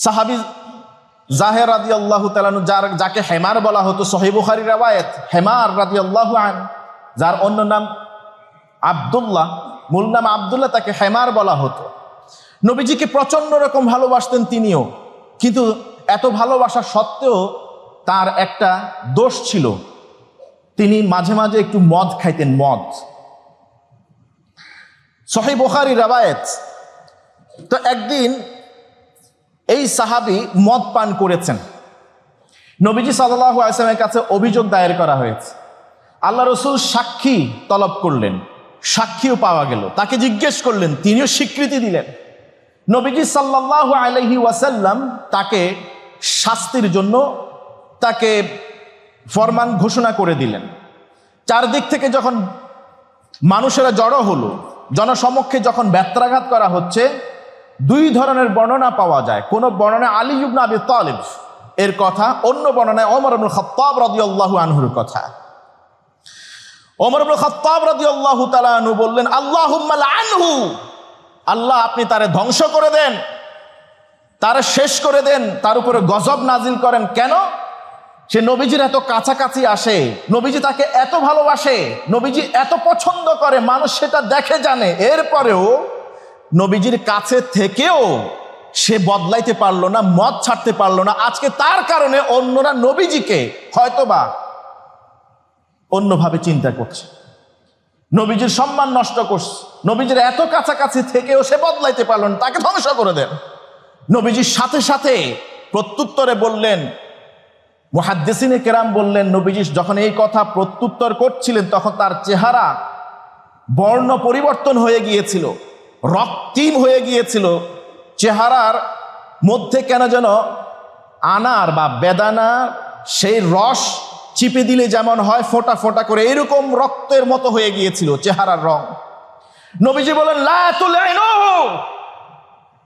সাহাবী জাহের রাদিয়াল্লাহু তাআলা আনহু, যাকে হেমার বলা হতো, সহিহ বুখারী riwayat, হেমার রাদিয়াল্লাহু আনহু, যার অন্য নাম আব্দুল্লাহ, মূল নাম আব্দুল্লাহ, তাকে হেমার বলা হতো। নবীজিকে প্রচন্ড রকম ভালোবাসতেন তিনিও, কিন্তু এত ভালোবাসা সত্ত্বেও তার একটা দোষ ছিল, তিনি মাঝে মাঝে একটু মদ খাইতেন, মদ। সহিহ বুখারী riwayat। তো একদিন এই সাহাবী মদ পান করেছেন, নবীজি সাল্লাল্লাহু আলাইহি ওয়াসাল্লামের কাছে অভিযোগ দায়ের করা হয়েছে। আল্লাহ রাসূল সাক্ষী তলব করলেন, সাক্ষীও পাওয়া গেল, তাকে জিজ্ঞেস করলেন, তিনিও স্বীকৃতি দিলেন। নবীজি সাল্লাল্লাহু আলাইহি ওয়াসাল্লাম তাকে শাস্তির জন্য তাকে ফরমান ঘোষণা করে দিলেন। চারদিক থেকে যখন মানুষেরা জড়ো হলো, জনসমক্ষে যখন ব্যত্রাঘাত করা হচ্ছে, দুই ধরনের বর্ণনা পাওয়া যায়। কোন বর্ণনায় আলী ইবনে আবি তালিব এর কথা, অন্য বর্ণনায় ওমর ইবনে খাত্তাব রাদিয়াল্লাহু আনহুর কথা। ওমর ইবনে খাত্তাব রাদিয়াল্লাহু তাআলা আনহু বললেন, আল্লাহুম্মা লাআনহু, আল্লাহ আপনি তারে ধ্বংস করে দেন, তারে শেষ করে দেন, তার উপরে গজব নাজিল করেন। কেন? সে নবীজির এত কাছাকাছি আসে, নবীজি তাকে এত ভালোবাসে, নবীজি এত পছন্দ করে, মানুষ সেটা দেখে জানে, এরপরেও নবীজির কাছে থেকেও সে বদলাইতে পারলো না, মদ ছাড়তে পারলো না। আজকে তার কারণে অন্যরা নবীজিকে হয়তোবা অন্যভাবে চিন্তা করছে, নবীজির সম্মান নষ্ট করছে। নবীজির এত কাছাকাছি থেকেও সে বদলাইতে পারলো না, তাকে ধ্বংস করে দেন। নবীজির সাথে সাথে প্রত্যুত্তরে বললেন, মুহাদ্দিসিনে কেরাম বললেন, নবীজি যখন এই কথা প্রত্যুত্তর করছিলেন তখন তার চেহারা বর্ণ পরিবর্তন হয়ে গিয়েছিল, রক্তিম হয়ে গিয়েছিল। চেহারার মধ্যে কেন যেন আনার বা বেদানা সেই রস চিপে দিলে যেমন হয় ফোঁটা ফোঁটা করে, এরকম রক্তের মতো হয়ে গিয়েছিল চেহারার রং। নবীজি বলেন, লা তুলাইনুহু,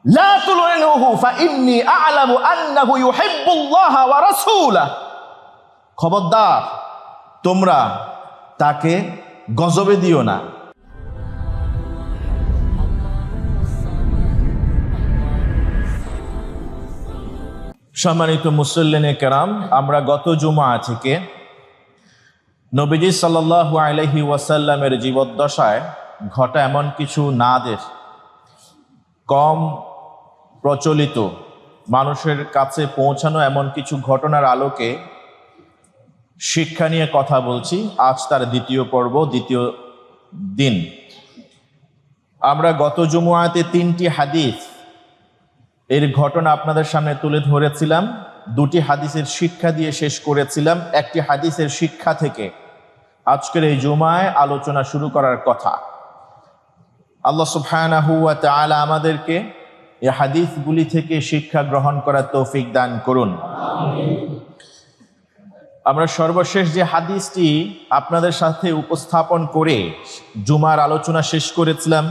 লা তুলাইনুহু ফাইন্নী আ'লামু আন্নাহু ইউহিব্বুল্লাহা ওয়া রাসূলাহু, খবরদার তোমরা তাকে গজবে দিও না। সম্মানিত মুসল্লিনে কেরাম, আমরা গত জুমা থেকে নবীজি সাল্লাল্লাহু আলাইহি ওয়াসাল্লামের জীবদ্দশায় ঘটা এমন কিছু নাদের, কম প্রচলিত, মানুষের কাছে পৌঁছানো এমন কিছু ঘটনার আলোকে শিক্ষা নিয়ে কথা বলছি। আজ তার দ্বিতীয় পর্ব, দ্বিতীয় দিন। আমরা গত জুমআতে 3টি হাদিস এর ঘটনা আপনাদের সামনে তুলে ধরেছিলাম, 2টি হাদিসের শিক্ষা দিয়ে শেষ করেছিলাম। একটি হাদিসের শিক্ষা থেকে আজকের এই জুমায় আলোচনা শুরু করার কথা। আল্লাহ সুবহানাহু ওয়া তাআলা আমাদেরকে এই হাদিসগুলি থেকে শিক্ষা গ্রহণ করার তৌফিক দান করুন। আমরা সর্বশেষ যে হাদিসটি আপনাদের সাথে উপস্থাপন করে জুমার আলোচনা শেষ করেছিলাম,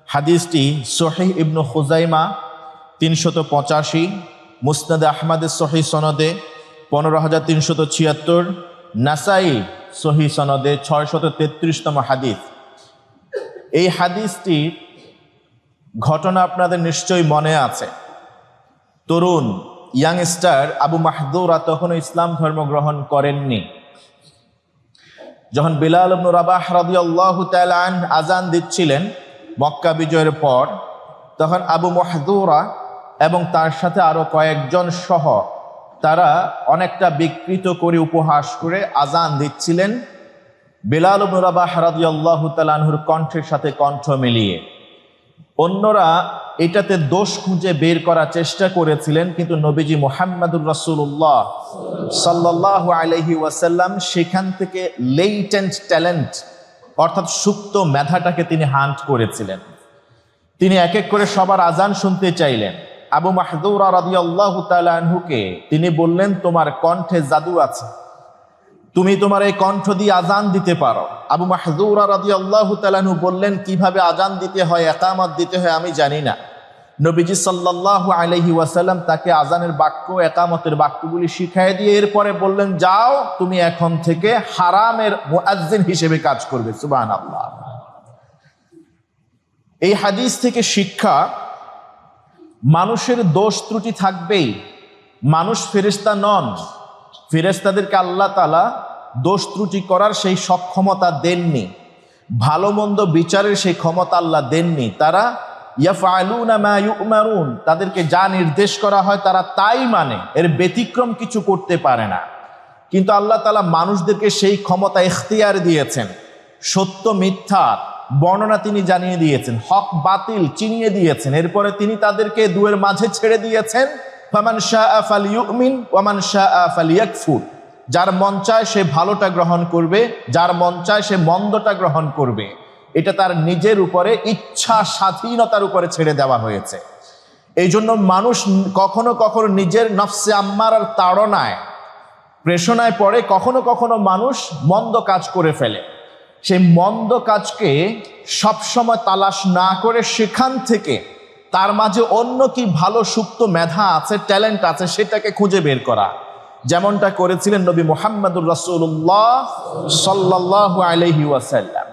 হাদিসটি সহিহ ইবনে খুজাইমা 385, মুসনাদে আহমদের সহিহ সনদে 15376, নাসাই সহিহ সনদে 633তম হাদিস। এই হাদিসটি ঘটনা আপনাদের নিশ্চয়ই মনে আছে। তরুণ ইয়াংস্টার আবু মাহদুরা তখনও ইসলাম ধর্ম গ্রহণ করেননি। যখন বিলাল ইবনে রাবাহ রাদিয়াল্লাহু তাআলা আনহু আজান দিচ্ছিলেন মক্কা বিজয়ের পর, তখন আবু মাহদুরা এবং তার সাথে আরো কয়েকজন সহ তারা অনেকটা বিকৃত করে, উপহাস করে আজান দিচ্ছিলেন বিলাল ইবনে রাবাহ রাদিয়াল্লাহু তাআলা আনহুর কণ্ঠের সাথে কণ্ঠ মিলিয়ে। অন্যরা এটাতে দোষ খুঁজে বের করার চেষ্টা করেছিলেন, কিন্তু নবীজি মুহাম্মদুর রাসূলুল্লাহ সাল্লাল্লাহু আলাইহি ওয়াসাল্লাম সেখান থেকে লেটেন্ট ট্যালেন্ট, অর্থাৎ সুপ্ত মেধাটাকে তিনি হান্ট করেছিলেন। তিনি এক এক করে সবার আজান শুনতে চাইলেন। আবু মাহদুরা রাদিয়াল্লাহু তাআলা আনহুকে তিনি বললেন, তোমার কণ্ঠে জাদু আছে, তুমি তোমার এই কণ্ঠ দিয়ে আজান দিতে পারো। আবু মাহদুরা রাদিয়াল্লাহু তাআলা আনহু বললেন, কিভাবে আজান দিতে হয়, ইকামত দিতে হয় আমি জানি না। নবীজি সাল্লাল্লাহু আলাইহি ওয়াসাল্লাম তাকে আজানের বাক্য, ইকামতের বাক্যগুলি শিখিয়ে দিয়ে এরপরে বললেন, যাও তুমি এখন থেকে হারামের মুয়াজ্জিন হিসেবে কাজ করবে। সুবহানাল্লাহ। এই হাদিস থেকে শিক্ষা, মানুষের দোষ ত্রুটি থাকবেই, মানুষ ফেরেশতা নন। ফেরেশতাদেরকে আল্লাহ তাআলা দোষ ত্রুটি করার সেই সক্ষমতা দেননি, ভালো মন্দ বিচারের সেই ক্ষমতা আল্লাহ দেননি। তারা ইয়াফআলুনা মা ইউমারুন, তাদেরকে যা নির্দেশ করা হয় তারা তাই মানে, এর ব্যতিক্রম কিছু করতে পারে না। কিন্তু আল্লাহ তাআলা মানুষদেরকে সেই ক্ষমতা ইখতিয়ার দিয়েছেন। সত্য মিথ্যা বর্ণনা তিনি জানিয়ে দিয়েছেন, হক বাতিল চিনিয়ে দিয়েছেন। এরপরে তিনি তাদেরকে দুয়ের মাঝে ছেড়ে দিয়েছেন, ফামান শাআ ফালিয়ুমিন ওয়ামান শাআ ফালিয়াকফুর। যার মন চায় সে ভালোটা গ্রহণ করবে, যার মন চায় সে মন্দটা গ্রহণ করবে। এটা তার নিজের উপরে ইচ্ছা স্বাধীনতার উপরে ছেড়ে দেওয়া হয়েছে। এই জন্য মানুষ কখনো কখনো নিজের নফসে আম্মারার তাড়নায় প্রেষণায় পড়ে, কখনো কখনো মানুষ মন্দ কাজ করে ফেলে। সেই মন্দ কাজকে সবসময় তালাশ না করে সেখান থেকে তার মাঝে অন্য কি ভালো সুপ্ত মেধা আছে, ট্যালেন্ট আছে, সেটাকে খুঁজে বের করা, যেমনটা করেছিলেন নবী মুহাম্মদুর রাসূলুল্লাহ সাল্লাল্লাহু আলাইহি ওয়াসাল্লাম।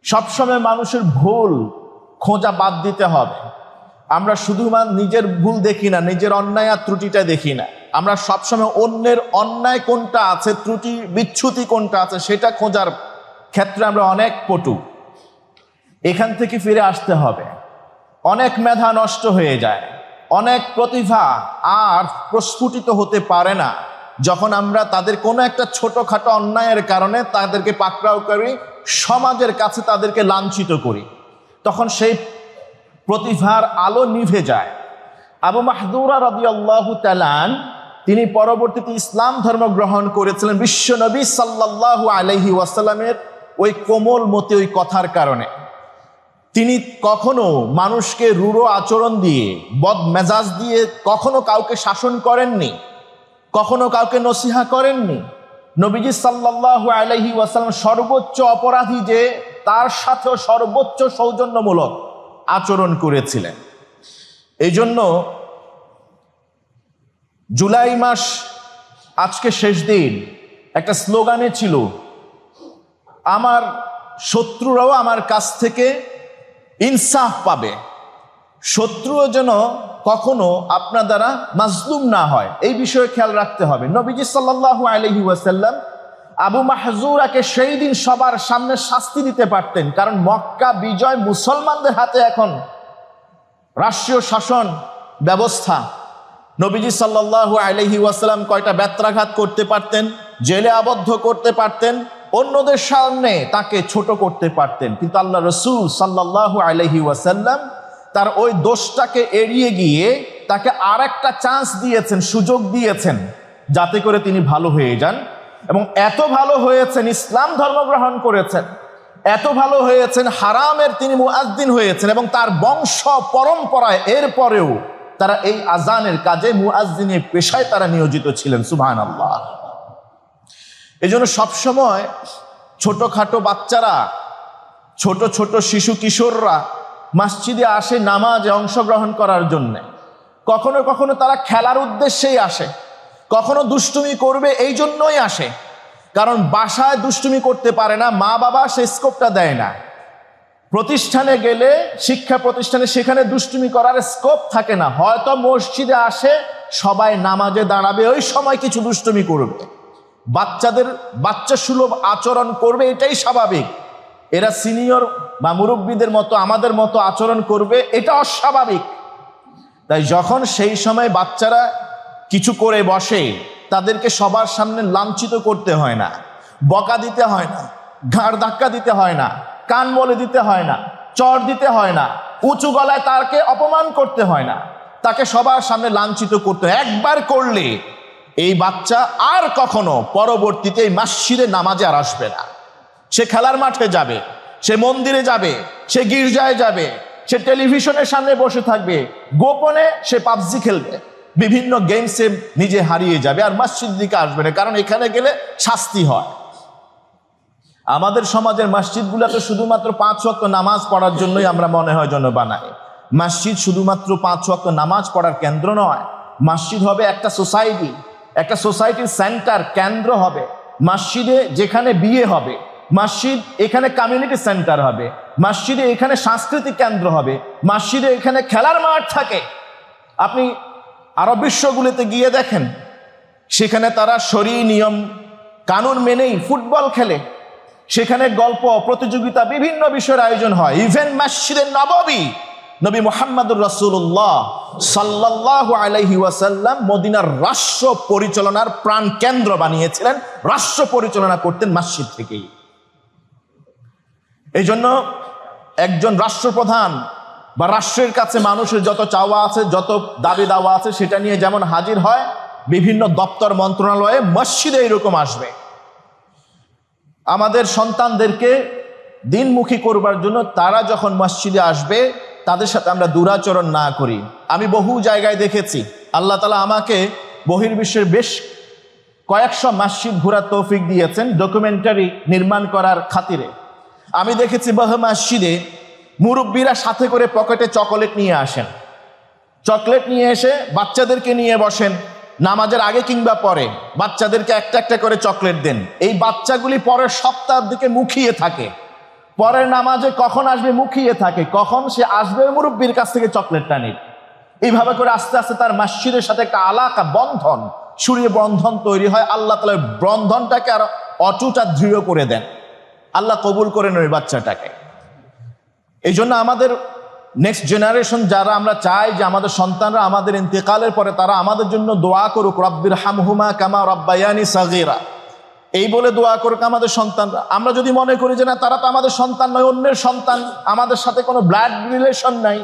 সবসময় মানুষের ভুল খোঁজা বাদ দিতে হবে। আমরা শুধুমাত্র নিজের ভুল দেখি না, নিজের অন্যায় আর ত্রুটিটা দেখি না। আমরা সবসময় অন্যের অন্যায় কোনটা আছে, ত্রুটি বিচ্যুতি কোনটা আছে, সেটা খোঁজার ক্ষেত্রে আমরা অনেক পটু। এখান থেকে ফিরে আসতে হবে। অনেক মেধা নষ্ট হয়ে যায়, অনেক প্রতিভা আর প্রস্ফুটিত হতে পারে না যখন আমরা তাদের কোনো একটা ছোটখাটো অন্যায়ের কারণে তাদেরকে পাকড়াও করি, সমাজের কাছে তাদেরকে লাঞ্ছিত করি, তখন সেই প্রতিভার আলো নিভে যায়। আবু মাহদুরা রাদিয়াল্লাহু তাআলা তিনি পরবর্তীতে ইসলাম ধর্ম গ্রহণ করেছিলেন বিশ্ব নবী সাল্লাল্লাহু আলাইহি ওয়াসাল্লামের ওই কোমল মতে ওই কথার কারণে। তিনি কখনো মানুষকে রূঢ় আচরণ দিয়ে, বদ মেজাজ দিয়ে কখনো কাউকে শাসন করেননি, কখনো কাউকে নসিহা করেননি। নবীজি সাল্লাল্লাহু আলাইহি ওয়াসাল্লাম সর্বোচ্চ অপরাধী যে তার সাথেও সর্বোচ্চ সৌজন্যমূলক আচরণ করেছিলেন। এই জন্য জুলাই মাস আজকে শেষ দিন, একটা স্লোগানে ছিল, আমার শত্রুরাও আমার কাছ থেকে ইনসাফ পাবে। শত্রুও যেন কখনো আপনার দ্বারা মাজলুম না হয়, এই বিষয়ে খেয়াল রাখতে হবে। নবীজি সাল্লাল্লাহু আলাইহি ওয়াসাল্লাম আবু মাহজুরাকে সেই দিন সবার সামনে শাস্তি দিতে পারতেন, কারণ মক্কা বিজয় মুসলমানদের হাতে এখন রাষ্ট্রীয় শাসন ব্যবস্থা। নবীজি সাল্লাল্লাহু আলাইহি ওয়াসাল্লাম কয়টা ব্যত্রাঘাত করতে পারতেন, জেলে আবদ্ধ করতে পারতেন, অন্যদের সামনে তাকে ছোট করতে পারতেন। কিন্তু আল্লাহ রসুল সাল্লাল্লাহু আলাইহি ওয়াসাল্লাম তার ওই দোষটাকে এড়িয়ে গিয়ে তাকে আর একটা চান্স দিয়েছেন, সুযোগ দিয়েছেন, যাতে করে তিনি ভালো হয়ে যান। এবং এত ভালো হয়েছেন, ইসলাম ধর্ম গ্রহণ করেছেন, এত ভালো হয়েছেন, হারামের তিনি মুয়াজ্জিন হয়েছেন, এবং তার বংশ পরম্পরায় এরপরেও তারা এই আজানের কাজে মুয়াজ্জিনের পেশায় তারা নিয়োজিত ছিলেন। সুবহানাল্লাহ। এই জন্য সবসময় ছোটখাটো বাচ্চারা, ছোট ছোট শিশু কিশোররা মসজিদে আসে নামাজে অংশগ্রহণ করার জন্যে। কখনো কখনো তারা খেলার উদ্দেশ্যেই আসে, কখনো দুষ্টুমি করবে এই জন্যই আসে, কারণ বাসায় দুষ্টুমি করতে পারে না, মা বাবা সেই স্কোপটা দেয় না। প্রতিষ্ঠানে গেলে, শিক্ষা প্রতিষ্ঠানে, সেখানে দুষ্টুমি করার স্কোপ থাকে না। হয়তো মসজিদে আসে, সবাই নামাজে দাঁড়াবে, ওই সময় কিছু দুষ্টুমি করবে, বাচ্চাদের বাচ্চা সুলভ আচরণ করবে, এটাই স্বাভাবিক। এরা সিনিয়র বা মুরব্বীদের মতো আমাদের মতো আচরণ করবে, এটা অস্বাভাবিক। তাই যখন সেই সময় বাচ্চারা কিছু করে বসে, তাদেরকে সবার সামনে লাঞ্ছিত করতে হয় না, বকা দিতে হয় না, ঘাড় ধাক্কা দিতে হয় না, কান বলে দিতে হয় না, চড় দিতে হয় না, উঁচু গলায় তাকে অপমান করতে হয় না, তাকে সবার সামনে লাঞ্ছিত করতে হয়। একবার করলে এই বাচ্চা আর কখনো পরবর্তীতে এই মসজিদে নামাজে আর আসবে না। সে খেলার মাঠে যাবে, সে মন্দিরে যাবে, সে গির্জায় যাবে, সে টেলিভিশনের সামনে বসে থাকবে, গোপনে সে পাবজি খেলবে, বিভিন্ন গেমসে নিজে হারিয়ে যাবে, আর মসজিদ দিকে আসবে না, কারণ এখানে গেলে শাস্তি হয়। আমাদের সমাজের মসজিদগুলোতে শুধুমাত্র 5 ওয়াক্ত নামাজ পড়ার জন্যই আমরা মনে হয় জন্য বানাই। মসজিদ শুধুমাত্র 5 ওয়াক্ত নামাজ পড়ার কেন্দ্র নয়। মসজিদ হবে একটা সোসাইটি, একটা সোসাইটির সেন্টার, কেন্দ্র হবে। মসজিদে যেখানে বিয়ে হবে, মসজিদ এখানে কমিউনিটি সেন্টার হবে, মসজিদে এখানে সাংস্কৃতিক কেন্দ্র হবে, মসজিদে এখানে খেলার মাঠ থাকে। আপনি আরব বিশ্বগুলিতে গিয়ে দেখেন, সেখানে তারা শরীয়ী নিয়ম কানুন মেনেই ফুটবল খেলে, সেখানে গল্প প্রতিযোগিতা বিভিন্ন বিষয়ের আয়োজন হয়। ইভেন মসজিদে নববী নবী মুহাম্মদুর রাসূলুল্লাহ সাল্লাল্লাহু আলাইহি ওয়াসাল্লাম মদিনার রাষ্ট্র পরিচালনার প্রাণ কেন্দ্র বানিয়েছিলেন, রাষ্ট্র পরিচালনা করতেন মসজিদ থেকেই। এই জন্য একজন রাষ্ট্রপ্রধান বা রাষ্ট্রের কাছে মানুষের যত চাওয়া আছে, যত দাবি দাওয়া আছে, সেটা নিয়ে যেমন হাজির হয় বিভিন্ন দপ্তর মন্ত্রণালয়ে, মসজিদে এরকম আসবে। আমাদের সন্তানদেরকে দিনমুখী করবার জন্য তারা যখন মসজিদে আসবে, তাদের সাথে আমরা দুরাচরণ না করি। আমি বহু জায়গায় দেখেছি, আল্লাহ তাআলা আমাকে বহির্বিশ্বের বেশ কয়েকশো মসজিদ ঘোরার তৌফিক দিয়েছেন ডকুমেন্টারি নির্মাণ করার খাতিরে। আমি দেখেছি বহু মসজিদে মুরব্বীরা সাথে করে পকেটে চকোলেট নিয়ে আসেন, চকলেট নিয়ে এসে বাচ্চাদেরকে নিয়ে বসেন, নামাজের আগে কিংবা পরে বাচ্চাদেরকে একটা একটা করে চকলেট দেন। এই বাচ্চাগুলি পরের সপ্তাহের দিকে মুখিয়ে থাকে, পরের নামাজে কখন আসবে মুখিয়ে থাকে, কখন সে আসবে মুরব্বীর কাছ থেকে চকলেটটা নিয়ে। এইভাবে করে আস্তে আস্তে তার মসজিদের সাথে একটা আলাকা বন্ধন, সুরিয়ে বন্ধন তৈরি হয়। আল্লাহ তাআলা বন্ধনটাকে আর অটুট আর দৃঢ় করে দেন। আল্লাহ কবুল করেন ওই বাচ্চাটাকে। এই জন্য আমাদের নেক্সট জেনারেশন যারা, আমরা চাই যে আমাদের সন্তানরা আমাদের ইন্তেকালের পরে তারা আমাদের জন্য দোয়া করুক, রব্বির হামহুমা কামা রব্বায়ানি সাগীরা, এই বলে দোয়া করুক আমাদের সন্তানরা। আমরা যদি মনে করি যে না, তারা তো আমাদের সন্তান নয়, অন্যের সন্তান, আমাদের সাথে কোনো ব্লাড রিলেশন নাই,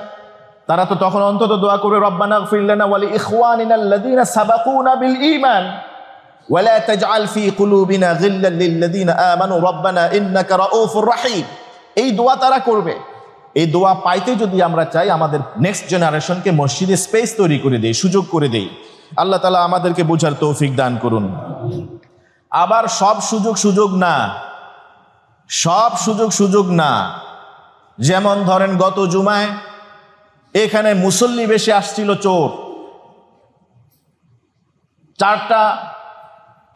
তারা তো তখন অন্তত দোয়া করবে রব্বানা ইগফির লানা ওয়া লিইখওয়ানিনা আল্লাযীনা সাবাকুনা বিল ঈমান ওয়া লা তাজআল ফী কুলুবিনা গিল্লাল লিল্লাযীনা আমানু রব্বানা ইন্নাকা রাউফুর রাহিম। এই দোয়া তারা করবে। এই দোয়া পাইতে যদি আমরা চাই, আমাদের নেক্সট জেনারেশনকে মসজিদে স্পেস তৈরি করে দেই, সুযোগ করে দেই। আল্লাহ তাআলা আমাদেরকে বোঝার তৌফিক দান করুন। আবার সব সুযোগ না, সব সুযোগ না। যেমন ধরেন গত জুমায় এখানে মুসল্লি বেশি আসছিল চোর, চারটা,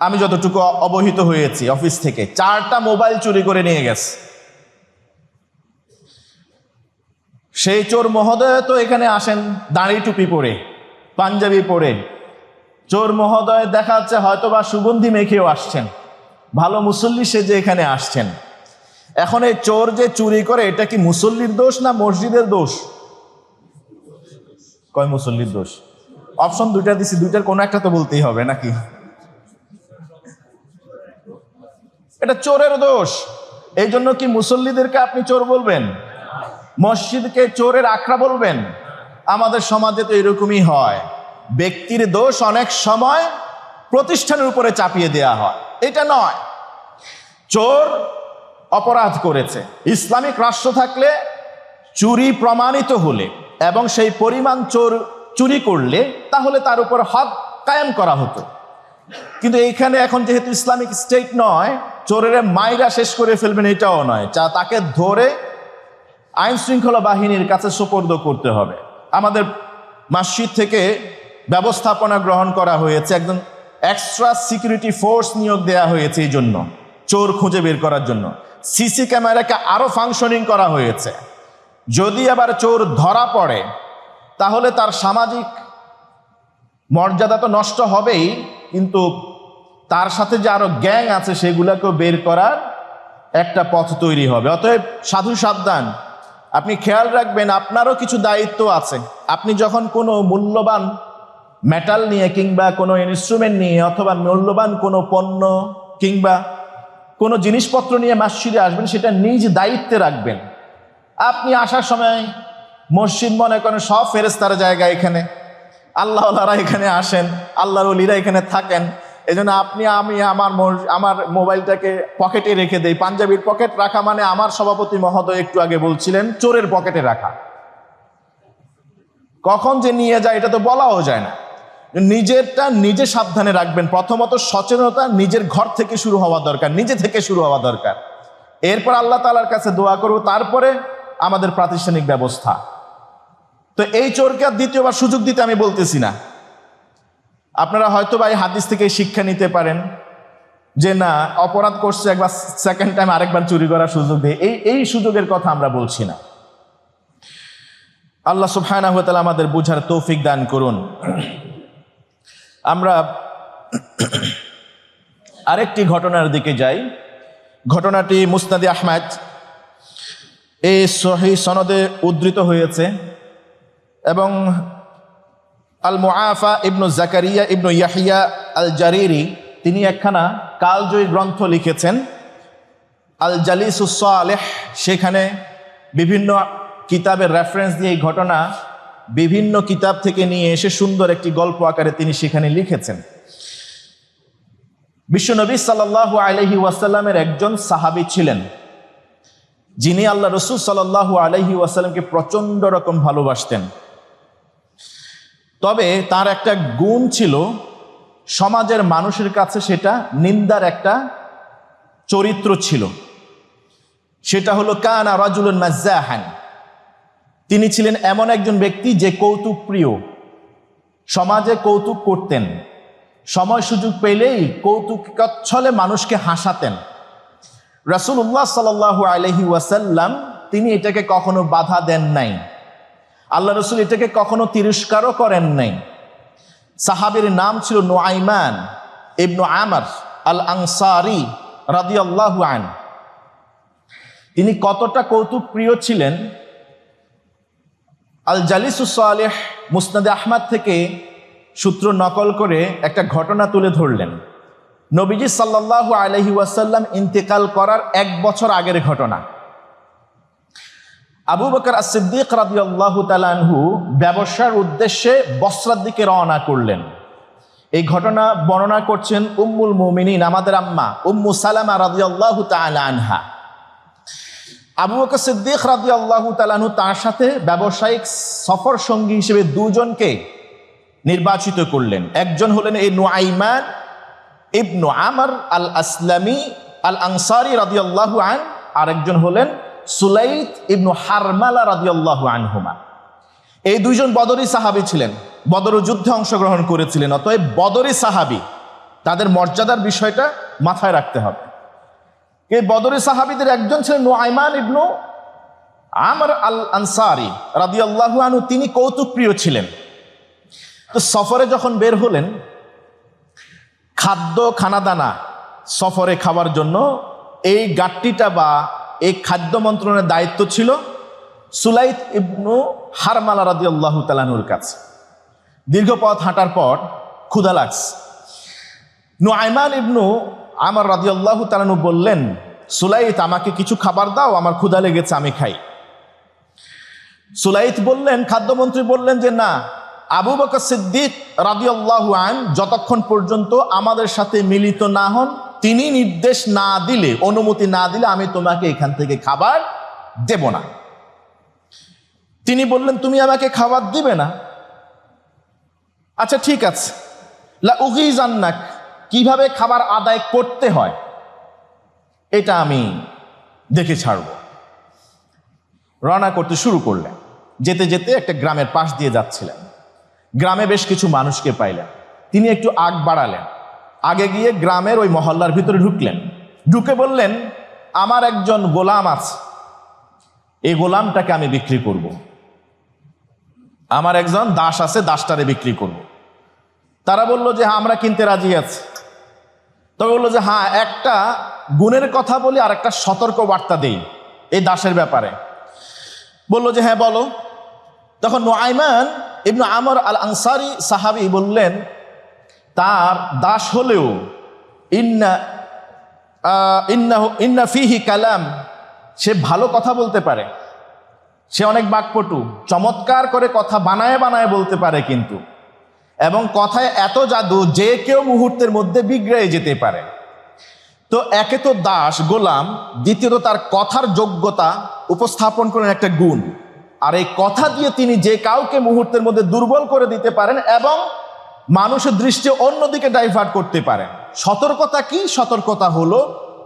আমি যতটুকু অবহিত হয়েছি অফিস থেকে, 4টা মোবাইল চুরি করে নিয়ে গেছে। সেই চোর মহোদয় তো এখানে আসেন দাড়ি টুপি পরে, পাঞ্জাবি পরে। চোর মহোদয় দেখা যাচ্ছে হয়তোবা সুগন্ধি মেখেও আসছেন, ভালো মুসল্লি সেজে এখানে আসছেন। এখন এই চোর যে চুরি করে, এটা কি মুসল্লির দোষ না মসজিদের দোষ? কয় মুসল্লির দোষ? অপশন দুইটা দিছি, দুইটার কোনো একটা তো বলতেই হবে নাকি? এটা চোরের দোষ। এই জন্য কি মুসল্লিদেরকে আপনি চোর বলবেন? মসজিদকে চোরের আখড়া বলবেন? আমাদের সমাজে তো এরকমই হয়, ব্যক্তির দোষ অনেক সময় প্রতিষ্ঠানের উপরে চাপিয়ে দেয়া হয়। এটা নয়, চোর অপরাধ করেছে। ইসলামিক রাষ্ট্র থাকলে চুরি প্রমাণিত হলে এবং সেই পরিমাণ চোর চুরি করলে তাহলে তার উপর হদ কায়েম করা হতো। কিন্তু এইখানে এখন যেহেতু ইসলামিক স্টেট নয়, চোরের মাইরা শেষ করে ফেলবেন এটাও নয়, তাকে ধরে আইন শৃঙ্খলা বাহিনীর কাছে সোপর্দ করতে হবে। আমাদের মসজিদ থেকে ব্যবস্থাপনা গ্রহণ করা হয়েছে, একদম এক্সট্রা সিকিউরিটি ফোর্স নিয়োগ দেওয়া হয়েছে এই জন্য, চোর খুঁজে বের করার জন্য। সিসি ক্যামেরাকে আরো ফাংশনিং করা হয়েছে। যদি আবার চোর ধরা পড়ে তাহলে তার সামাজিক মর্যাদা তো নষ্ট হবেই, কিন্তু তার সাথে যে আরো গ্যাং আছে সেগুলোকেও বের করার একটা পথ তৈরি হবে। অতএব সাধু সাবধান, আপনি খেয়াল রাখবেন আপনারও কিছু দায়িত্ব আছে। আপনি যখন কোনো মূল্যবান মেটাল নিয়ে কিংবা কোনো ইনস্ট্রুমেন্ট নিয়ে অথবা মূল্যবান কোনো পণ্য কিংবা কোনো জিনিসপত্র নিয়ে মসজিদে আসবেন, সেটা নিজ দায়িত্বে রাখবেন। আপনি আসার সময় মসজিদ মনে করেন সব ফেরেশতার জায়গা, এখানে আল্লাহওয়ালারা এখানে আসেন, আল্লাহর ওলিরা এখানে থাকেন। এই জন্য আমি আমার মোবাইলটাকে পকেটে রেখে দেই। পাঞ্জাবির পকেট রাখা মানে আমার সভাপতি মহোদয় একটু আগে বলছিলেন চোরের পকেটে রাখা। কখন যে নিয়ে যায় এটা তো বলাও যায় না। নিজেরটা নিজে সাবধানে রাখবেন। প্রথমত সচেতনতা নিজের ঘর থেকে শুরু হওয়া দরকার, নিজে থেকে শুরু হওয়া দরকার। এরপর আল্লাহ তাআলার কাছে দোয়া করব, তারপরে আমাদের প্রাতিষ্ঠানিক ব্যবস্থা। তো এই চোরকে আর দ্বিতীয়বার সুযোগ দিতে আমি বলতেছি না। আপনারা হয়তো বা এই হাদিস থেকে শিক্ষা নিতে পারেন যে না অপরাধ করছে একবার, সেকেন্ড টাইম আরেকবার চুরি করার সুযোগ দিয়ে, এই সুযোগের কথা আমরা বলছি না। আল্লাহ সুবহানাহু ওয়া তাআলা আমাদের বুঝার তৌফিক দান করুন। আমরা আরেকটি ঘটনার দিকে যাই। ঘটনাটি মুসনাদে আহমদ এই সহিহ সনদে উদ্ধৃত হয়েছে এবং আল মুআফা ইবনু জাকারিয়া ইবনু ইয়াহিয়া আল জারিরি তিনি একখানা কালজয়ী গ্রন্থ লিখেছেন আল জালিসুস সালেহ। সেখানে বিভিন্ন কিতাবের রেফারেন্স দিয়ে এই ঘটনা বিভিন্ন কিতাব থেকে নিয়ে এসে সুন্দর একটি গল্প আকারে তিনি সেখানে লিখেছেন। বিশ্বনবী সাল্লাল্লাহু আলাইহি ওয়াসাল্লামের একজন সাহাবী ছিলেন, যিনি আল্লাহ রসুল সাল্লাল্লাহু আলাইহি ওয়াসাল্লামকে প্রচন্ড রকম ভালোবাসতেন। তবে তার একটা গুণ ছিল, সমাজের মানুষের কাছে সেটা নিন্দার একটা চরিত্র ছিল। সেটা হলো কানা রাজুলুন মাজ্জাহান। তিনি ছিলেন এমন একজন ব্যক্তি যে কৌতুক প্রিয়, সমাজে কৌতুক করতেন, সময় সুযোগ পেলেই কৌতুকচ্ছলে মানুষকে হাসাতেন। রাসূলুল্লাহ সাল্লাল্লাহু আলাইহি ওয়াসাল্লাম তিনি এটাকে কখনো বাধা দেন নাই, আল্লাহ রসুল এটাকে কখনো তিরস্কারও করেন নাই। সাহাবীর নাম ছিল নুআইমান ইবনু আমর আল আনসারী রাদিয়াল্লাহু আনহু। তিনি কতটা কৌতুক প্রিয় ছিলেন, আল জালিসুস সালেহ মুসনাদে আহমদ থেকে সূত্র নকল করে একটা ঘটনা তুলে ধরলেন। নবীজি সাল্লাল্লাহু আলাইহি ওয়াসাল্লাম ইন্তেকাল করার 1 বছর আগের ঘটনা। আবু বকর as-সিদ্দিক রাদিয়াল্লাহু তাআলা আনহু ব্যবসার উদ্দেশ্যে বসরার দিকে রওনা করলেন। এই ঘটনা বর্ণনা করছেন উম্মুল মুমিনিন, আমাদের আম্মা উম্মু সালামা রাদিয়াল্লাহু তাআলা আনহা। আবু বকর সিদ্দিক রাদিয়াল্লাহু তাআলা আনহু তার সাথে ব্যবসায়িক সফর সঙ্গী হিসেবে 2 জনকে নির্বাচিত করলেন। একজন হলেন এই নুআইমান ইবনু আমর আল আসলামি আল আনসারী রাদিয়াল্লাহু আন, আরেকজন হলেন সুলাইত ইবনু হারমালা রাদিয়াল্লাহু আনহুমা। এই 2 জন বদরি সাহাবী ছিলেন, বদর যুদ্ধে অংশগ্রহণ করেছিলেন। অতএব বদরি সাহাবী, তাদের মর্যাদার বিষয়টা মাথায় রাখতে হবে। এই বদরি সাহাবীদের একজন ছিলেন নুআইমান ইবনু আমর আল আনসারী রাদিয়াল্লাহু আনহু। তিনি কৌতুক প্রিয় ছিলেন। তো সফরে যখন বের হলেন, খানাদানা সফরে খাওয়ার জন্য এই গাট্টিটা বা এই খাদ্য মন্ত্রণের দায়িত্ব ছিল সুলাইত ইবনু হারমালা রাদিয়াল্লাহু তাআলা আনহুর কাছে। দীর্ঘ পথ হাঁটার পর ক্ষুধা লাগছে। নুআইমান ইবনু আমর রাদিয়াল্লাহু তাআলা আনহু বললেন, সুলাইত আমাকে কিছু খাবার দাও, আমার ক্ষুধা লেগেছে, আমি খাই। সুলাইত বললেন, খাদ্যমন্ত্রী বললেন যে না, আবু বকর সিদ্দিক রাদিয়াল্লাহু আনহু যতক্ষণ পর্যন্ত আমাদের সাথে মিলিত না হন, তিনি নির্দেশ না দিলে, অনুমতি না দিলে আমি তোমাকে এখান থেকে খাবার দেব না। তিনি বললেন, তুমি আমাকে খাবার দিবে না? আচ্ছা ঠিক আছে, লা উগিজান্নাক, কিভাবে খাবার আদায় করতে হয় এটা আমি দেখে ছাড়ব। রওনা করতে শুরু করলেন। যেতে যেতে একটা গ্রামের পাশ দিয়ে যাচ্ছিলেন। গ্রামে বেশ কিছু মানুষকে পাইলেন। তিনি একটু আগ বাড়ালেন, আগে গিয়ে গ্রামের ওই মহল্লার ভিতরে ঢুকলেন। ঢুকে বললেন, আমার একজন গোলাম আছে, এই গোলামটাকে আমি বিক্রি করব। আমার একজন দাস আছে, দাসটারে বিক্রি করব। তারা বলল যে হ্যাঁ, আমরা কিনতে রাজি আছি। তবে বললো যে হ্যাঁ, একটা গুণের কথা বলি আর একটা সতর্ক বার্তা দেই এই দাসের ব্যাপারে। বললো যে হ্যাঁ বলো। তখন নুআইমান ইবনু আমর আল আনসারী সাহাবী বললেন, তার দাস হলেও ইন্না ফিহি কালাম, সে ভালো কথা বলতে পারে, সে অনেক বাকপটু, চমৎকার করে কথা বানায় বানায় বলতে পারে কিন্তু, এবং কথায় এত জাদু যে কেউ মুহূর্তের মধ্যে বিগড়ে যেতে পারে। তো একে তো দাস গোলাম, দ্বিতীয়ত তার কথার যোগ্যতা উপস্থাপন করেন একটা গুণ, আর এই কথা দিয়ে তিনি যে কাউকে মুহূর্তের মধ্যে দুর্বল করে দিতে পারেন এবং মানুষের দৃষ্টি অন্যদিকে ডাইভার্ট করতে পারেন। সতর্কতা কি? সতর্কতা হলো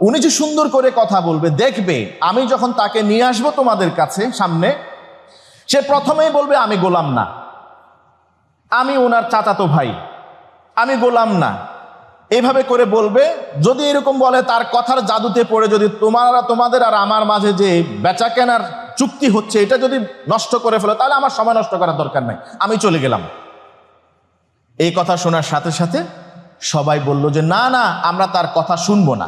উনি যে সুন্দর করে কথা বলবে, দেখবে আমি যখন তাকে নিয়ে আসবো তোমাদের কাছে সামনে, সে প্রথমেই বলবে আমি গোলাম না, আমি ওনার চাচাতো ভাই, আমি গোলাম না। এইভাবে করে বলবে। যদি এরকম বলে, তার কথার জাদুতে পড়ে যদি তোমাদের আর আমার মাঝে যে বেচা কেনার চুক্তি হচ্ছে এটা যদি নষ্ট করে ফেলে, তাহলে আমার সময় নষ্ট করার দরকার নাই, আমি চলে গেলাম। এই কথা শোনার সাথে সাথে সবাই বলল যে না না, আমরা তার কথা শুনবো না,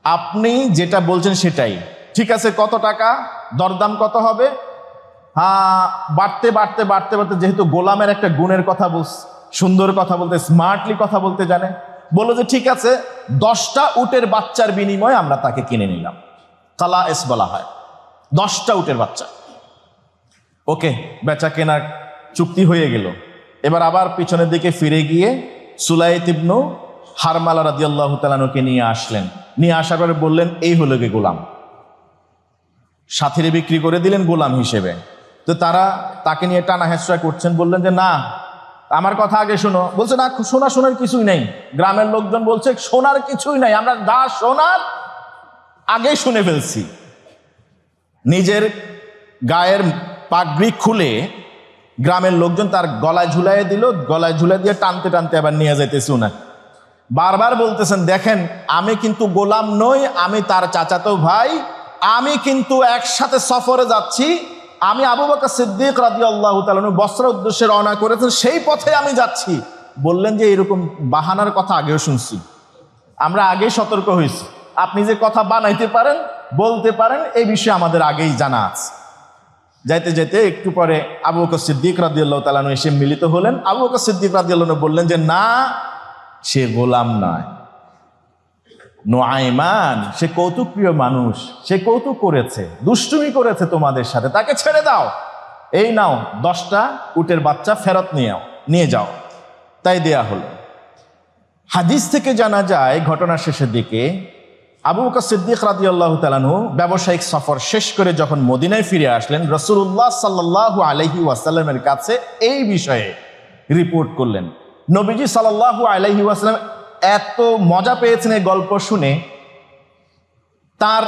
আপনি যেটা বলছেন সেটাই ঠিক আছে। কত টাকা, দরদাম কত হবে? হ্যাঁ, বাড়তে বাড়তে বাড়তে বাড়তে, যেহেতু গোলামের একটা গুণের কথা বলছে, সুন্দর কথা বলতে, স্মার্টলি কথা বলতে জানে, বললো যে ঠিক আছে, 10টা উটের বাচ্চার বিনিময়ে আমরা তাকে কিনে নিলাম। কালা এস বলা হয়, 10টা উটের বাচ্চা। ওকে, বেচা কেনার চুক্তি হয়ে গেল। এবার আবার পিছনের দিকে ফিরে গিয়ে সুলাইত ইবনু হারমালা রাদিয়াল্লাহু তাআলা আনহুকে নিয়ে আসলেন। নিয়ে আসার পরে বললেন, এই হলো গে গোলাম। সাথীরে বিক্রি করে দিলেন গোলাম হিসেবে। তো তারা তাকে নিয়ে টানা হেঁচড়া করছেন। বললেন যে না, আমার কথা আগে শোনো। বলছে না, শোনার কিছুই নাই। গ্রামের লোকজন বলছে শোনার কিছুই নাই, আমরা যা শোনার আগেই শুনে ফেলছি। নিজের গায়ের পাগড়ি খুলে গ্রামের লোকজন তার গলায় ঝুলাইয়ে দিল, গলায় ঝুলাই দিয়ে টানতে টানতে আবার নিয়ে যাইতেছে উনাকে। বারবার বলতেছেন, দেখেন আমি কিন্তু গোলাম নই, আমি তার চাচাতো ভাই, আমি কিন্তু একসাথে সফরে যাচ্ছি, আমি আবু বকর সিদ্দিক রাদিয়াল্লাহু তাআলা আনহু বসরার উদ্দেশ্যে রওনা করেছেন, সেই পথে আমি যাচ্ছি। বললেন যে এরকম বাহানার কথা আগেও শুনছি, আমরা আগেই সতর্ক হয়েছি, আপনি যে কথা বানাইতে পারেন, বলতে পারেন, এই বিষয়ে আমাদের আগেই জানা আছে। যাইতে যাইতে একটু পরে আবু বকর সিদ্দিক রাদিয়াল্লাহু তাআলা আনহু এসে মিলিত হলেন। আবু বকর সিদ্দিক রাদিয়াল্লাহু আনহু বললেন যে না, সে গোলাম নয়, নুআইমান, সে কৌতুকপ্রিয় মানুষ, সে কৌতুক করেছে, দুষ্টুমি করেছে তোমাদের সাথে, তাকে ছেড়ে দাও। এই নাও 10টা উটের বাচ্চা ফেরত নিয়ে যাও। তাই দেয়া হলো। হাদিস থেকে জানা যায় ঘটনার শেষের দিকে আবু বকর সিদ্দিক রাদিয়াল্লাহু তাআলা আনহু ব্যবসায়িক সফর শেষ করে যখন মদিনায় ফিরে আসলেন, রাসূলুল্লাহ সাল্লাল্লাহু আলাইহি ওয়াসাল্লামের কাছে এই বিষয়ে রিপোর্ট করলেন। নবীজি সাল্লাল্লাহু আলাইহি ওয়াসাল্লাম এত মজা পেয়েছেন এই গল্প শুনে, তার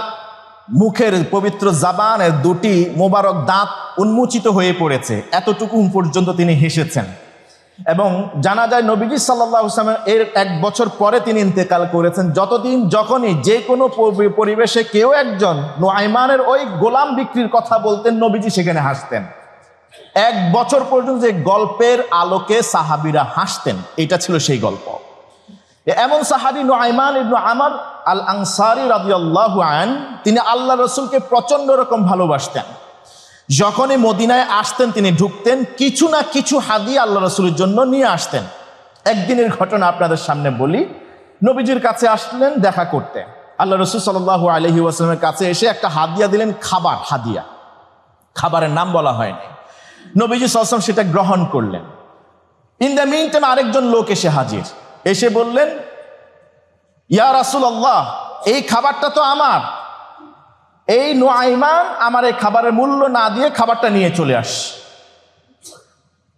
মুখের পবিত্র জাবানের 2টি মোবারক দাঁত উন্মোচিত হয়ে পড়েছে, এতটুকু পর্যন্ত তিনি হেসেছেন। এবং জানা যায় নবীজি সাল্লাল্লাহু আলাইহি ওয়াসাল্লাম এর 1 বছর পরে তিনি ইন্তেকাল করেছেন। যখনই যে কোনো পরিবেশে কেউ একজন নুআইমানের ওই গোলাম বিক্রির কথা বলতেন, নবীজি সেখানে হাসতেন। 1 বছর পর্যন্ত যে গল্পের আলোকে সাহাবীরা হাসতেন, এটা ছিল সেই গল্প। এমন সাহাবী নুআইমান ইবনে আমর আল আনসারী রাদিয়াল্লাহু আনহু, তিনি আল্লাহ রাসূলকে প্রচন্ড রকম ভালোবাসতেন। যখনই মদিনায় আসতেন, তিনি ঢুকতেন, কিছু না কিছু হাদিয়া আল্লাহ রাসূলের জন্য নিয়ে আসতেন। একদিনের ঘটনা আপনাদের সামনে বলি। নবীজির কাছে আসলেন দেখা করতে। আল্লাহ রাসূল সাল্লাল্লাহু আলাইহি ওয়াসাল্লামের কাছে এসে একটা হাদিয়া দিলেন, হাদিয়া, খাবারের নাম বলা হয়নি। নবীজি সাল্লাল্লাহু আলাইহি ওয়াসাল্লাম সেটা গ্রহণ করলেন। ইন দ্য মিন টাইম আরেকজন লোক এসে হাজির, এসে বললেন, ইয়া রাসূলুল্লাহ, এই খাবারটা তো আমার, এই নুআইমান আমার এই খাবারের মূল্য না দিয়ে খাবারটা নিয়ে চলে আস।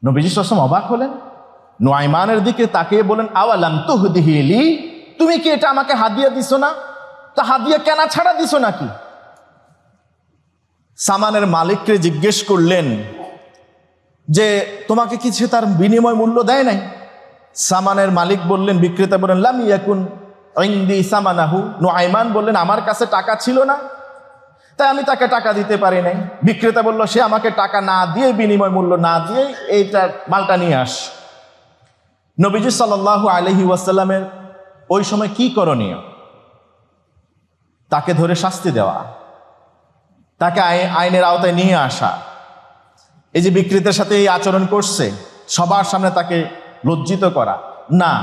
নবীজি সাল্লাল্লাহু আলাইহি ওয়াসাল্লাম অবাক হলেন, নুআইমানের দিকে তাকিয়ে বলেন, আওয়ালাম তুহদিহি লি, তুমি কি এটা আমাকে হাদিয়া দিছো না? তা হাদিয়া কেনা ছাড়া দিছো নাকি? সামানের মালিককে জিজ্ঞেস করলেন যে তোমাকে কি সে তার বিনিময় মূল্য দেয় নাই? সামানের মালিক বললেন, বিক্রেতা বললেন, লাম ইয়াকুন ইনদি সামানাহু। নুআইমান বললেন, আমার কাছে টাকা ছিল না, তাই আমি তাকে টাকা দিতে পারি নাই। বিক্রেতা বলল, সে আমাকে টাকা না দিয়ে, বিনিময় মূল্য না দিয়ে এইটা মালটা নিয়ে আস। নবীজি সাল্লাল্লাহু আলাইহি ওয়াসাল্লামের ওই সময় কি করণীয়? তাকে ধরে শাস্তি দেওয়া, তাকে আইনের আওতায় নিয়ে আসা। এই যে বিক্রেতার সাথে এই আচরণ করছে, সবার সামনে তাকে লজ্জিত করা না।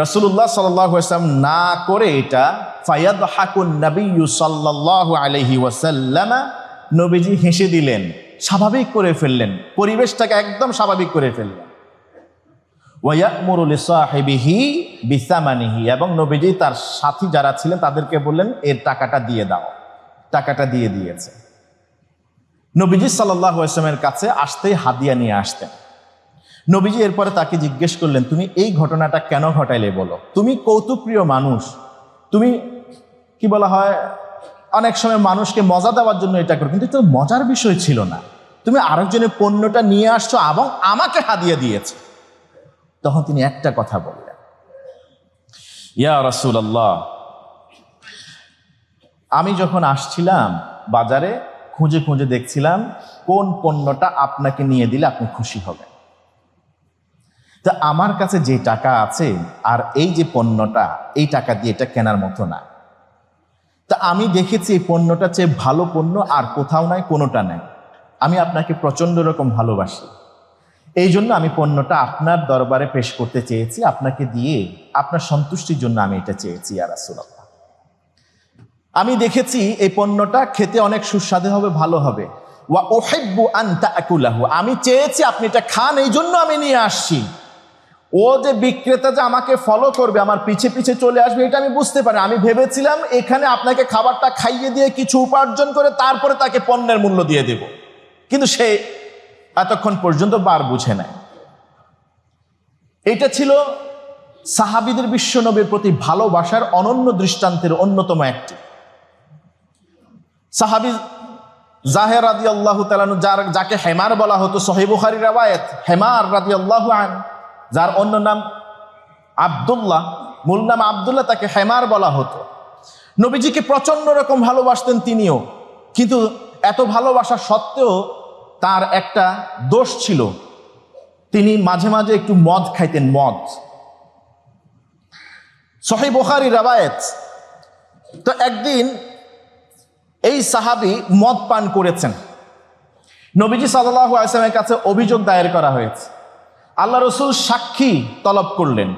রাসূলুল্লাহ সাল্লাল্লাহু আলাইহি ওয়াসাল্লাম না করে এটা ফায়াদহাকুন নাবিয়্যু সাল্লাল্লাহু আলাইহি ওয়াসাল্লাম, নবীজি হেসে দিলেন, স্বাভাবিক করে ফেললেন, পরিবেশটাকে একদম স্বাভাবিক করে ফেললেন। ওয়ায়ামুরু লিসাহিবিহি বিসামানিহি, এবং নবীজি তার সাথী যারা ছিলেন তাদেরকে বললেন, এর টাকাটা দিয়ে দাও। টাকাটা দিয়ে দিয়েছে। নবীজি সাল্লাল্লাহু আলাইহি ওয়াসাল্লামের কাছে আসতেই হাদিয়া নিয়ে আসতেন। নবীজি এরপরে তাকে জিজ্ঞেস করলেন, তুমি এই ঘটনাটা কেন ঘটাইলে বলো? তুমি কৌতুকপ্রিয় মানুষ, তুমি কি বলা হয়, অনেক সময় মানুষকে মজা দেওয়ার জন্য এটা করো, কিন্তু এটা মজার বিষয় ছিল না। তুমি আরেকজনের পণ্যটা নিয়ে আসছো এবং আমাকে হাদিয়া দিয়েছে। তখন তিনি একটা কথা বললেন, ইয়া রাসূলুল্লাহ, আমি যখন আসছিলাম বাজারে খুঁজে খুঁজে দেখছিলাম কোন পণ্যটা আপনাকে নিয়ে দিলে আপনি খুশি হবেন। তা আমার কাছে যে টাকা আছে আর এই যে পণ্যটা, এই টাকা দিয়ে এটা কেনার মতো না। তা আমি দেখেছি এই পণ্যটা চেয়ে ভালো পণ্য আর কোথাও নাই, কোনোটা নাই। আমি আপনাকে প্রচন্ড রকম ভালোবাসি, এই জন্য আমি পণ্যটা আপনার দরবারে পেশ করতে চেয়েছি, আপনাকে দিয়ে আপনার সন্তুষ্টির জন্য আমি এটা চেয়েছি ইয়া রাসূলুল্লাহ। আমি দেখেছি এই পণ্যটা খেতে অনেক সুস্বাদু হবে, ভালো হবে। ওয়া উহিব্বু আন তাকুলাহু, আমি চেয়েছি আপনি এটা খান, এই জন্য আমি নিয়ে আসছি। ও যে বিক্রেতা যে আমাকে ফলো করবে, আমার পিছে পিছে চলে আসবে, এটা আমি বুঝতে পারি। আমি ভেবেছিলাম এখানে আপনাকে খাবারটা খাইয়ে দিয়ে কিছু উপার্জন করে তারপরে তাকে পণ্যের মূল্য দিয়ে দেব, কিন্তু সে এতক্ষণ পর্যন্ত বার বুঝে নাই। এটা ছিল সাহাবীদের বিশ্বনবীর প্রতি ভালোবাসার অনন্য দৃষ্টান্তের অন্যতম একটি। সাহাবী জাহের রাদিয়াল্লাহু তাআলা আনহু, যাকে হেমার বলা হতো, সহিহ বুখারীর riwayat, হেমার রাদিয়াল্লাহু আনহু, যার অন্য নাম আব্দুল্লাহ, মূল নাম আব্দুল্লাহ, তাকে হেমার বলা হতো। নবীজিকে প্রচন্ড রকম ভালোবাসতেন তিনিও, কিন্তু এত ভালোবাসা সত্ত্বেও তার একটা দোষ ছিল, তিনি মাঝে মাঝে একটু মদ খাইতেন, মদ। সহিহ বুখারীর riwayat। তো একদিন এই সাহাবী মদ পান করেছেন, নবীজি সাল্লাল্লাহু আলাইহি ওয়াসাল্লামের কাছে অভিযোগ দায়ের করা হয়েছে। আল্লাহ রসুল সাক্ষী তলব করলেন,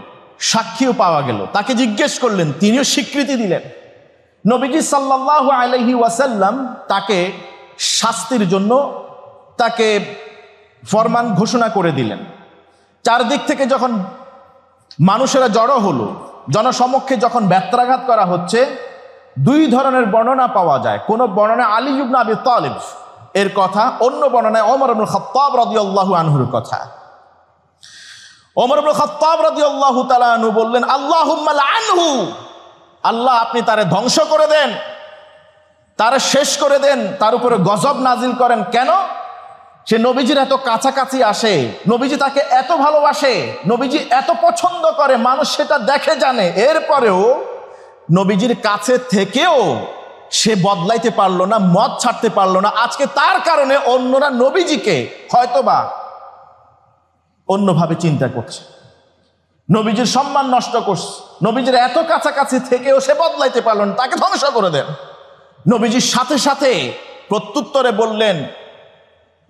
সাক্ষীও পাওয়া গেল। তাকে জিজ্ঞেস করলেন, তিনিও স্বীকৃতি দিলেন। নবীজি সাল্লাল্লাহু আলাইহি ওয়াসাল্লাম তাকে শাস্তির জন্য তাকে ফরমান ঘোষণা করে দিলেন। চারদিক থেকে যখন মানুষেরা জড়ো হলো, জনসমক্ষে যখন ব্যত্রাঘাত করা হচ্ছে, দুই ধরনের বর্ণনা পাওয়া যায়। কোন বর্ণনায় আলী ইবনে আবি তালিব এর কথা, অন্য বর্ণনায় ওমর ইবনে খাত্তাব রাদিয়াল্লাহু আনহুর কথা। ওমর ইবনে খাত্তাব রাদিয়াল্লাহু তাআলা আনহু বললেন, আল্লাহুম্মা লাআনহু, আল্লাহ আপনি তারে ধ্বংস করে দেন, তারে শেষ করে দেন, তার উপরে গজব নাজিল করেন। কেন? সে নবীজির এত কাছাকাছি আসে, নবীজি তাকে এত ভালোবাসে, নবীজি এত পছন্দ করে, মানুষ সেটা দেখে জানে, এরপরেও নবীজির কাছে থেকেও সে বদলাইতে পারলো না, মদ ছাড়তে পারলো না। আজকে তার কারণে অন্যরা নবীজিকে হয়তোবা অন্যভাবে চিন্তা করছে, নবীজির সম্মান নষ্ট করছে। নবীজির এত কাছাকাছি থেকেও সে বদলাইতে পারলো না, তাকে ধ্বংস করে দেন। নবীজির সাথে সাথে প্রত্যুত্তরে বললেন,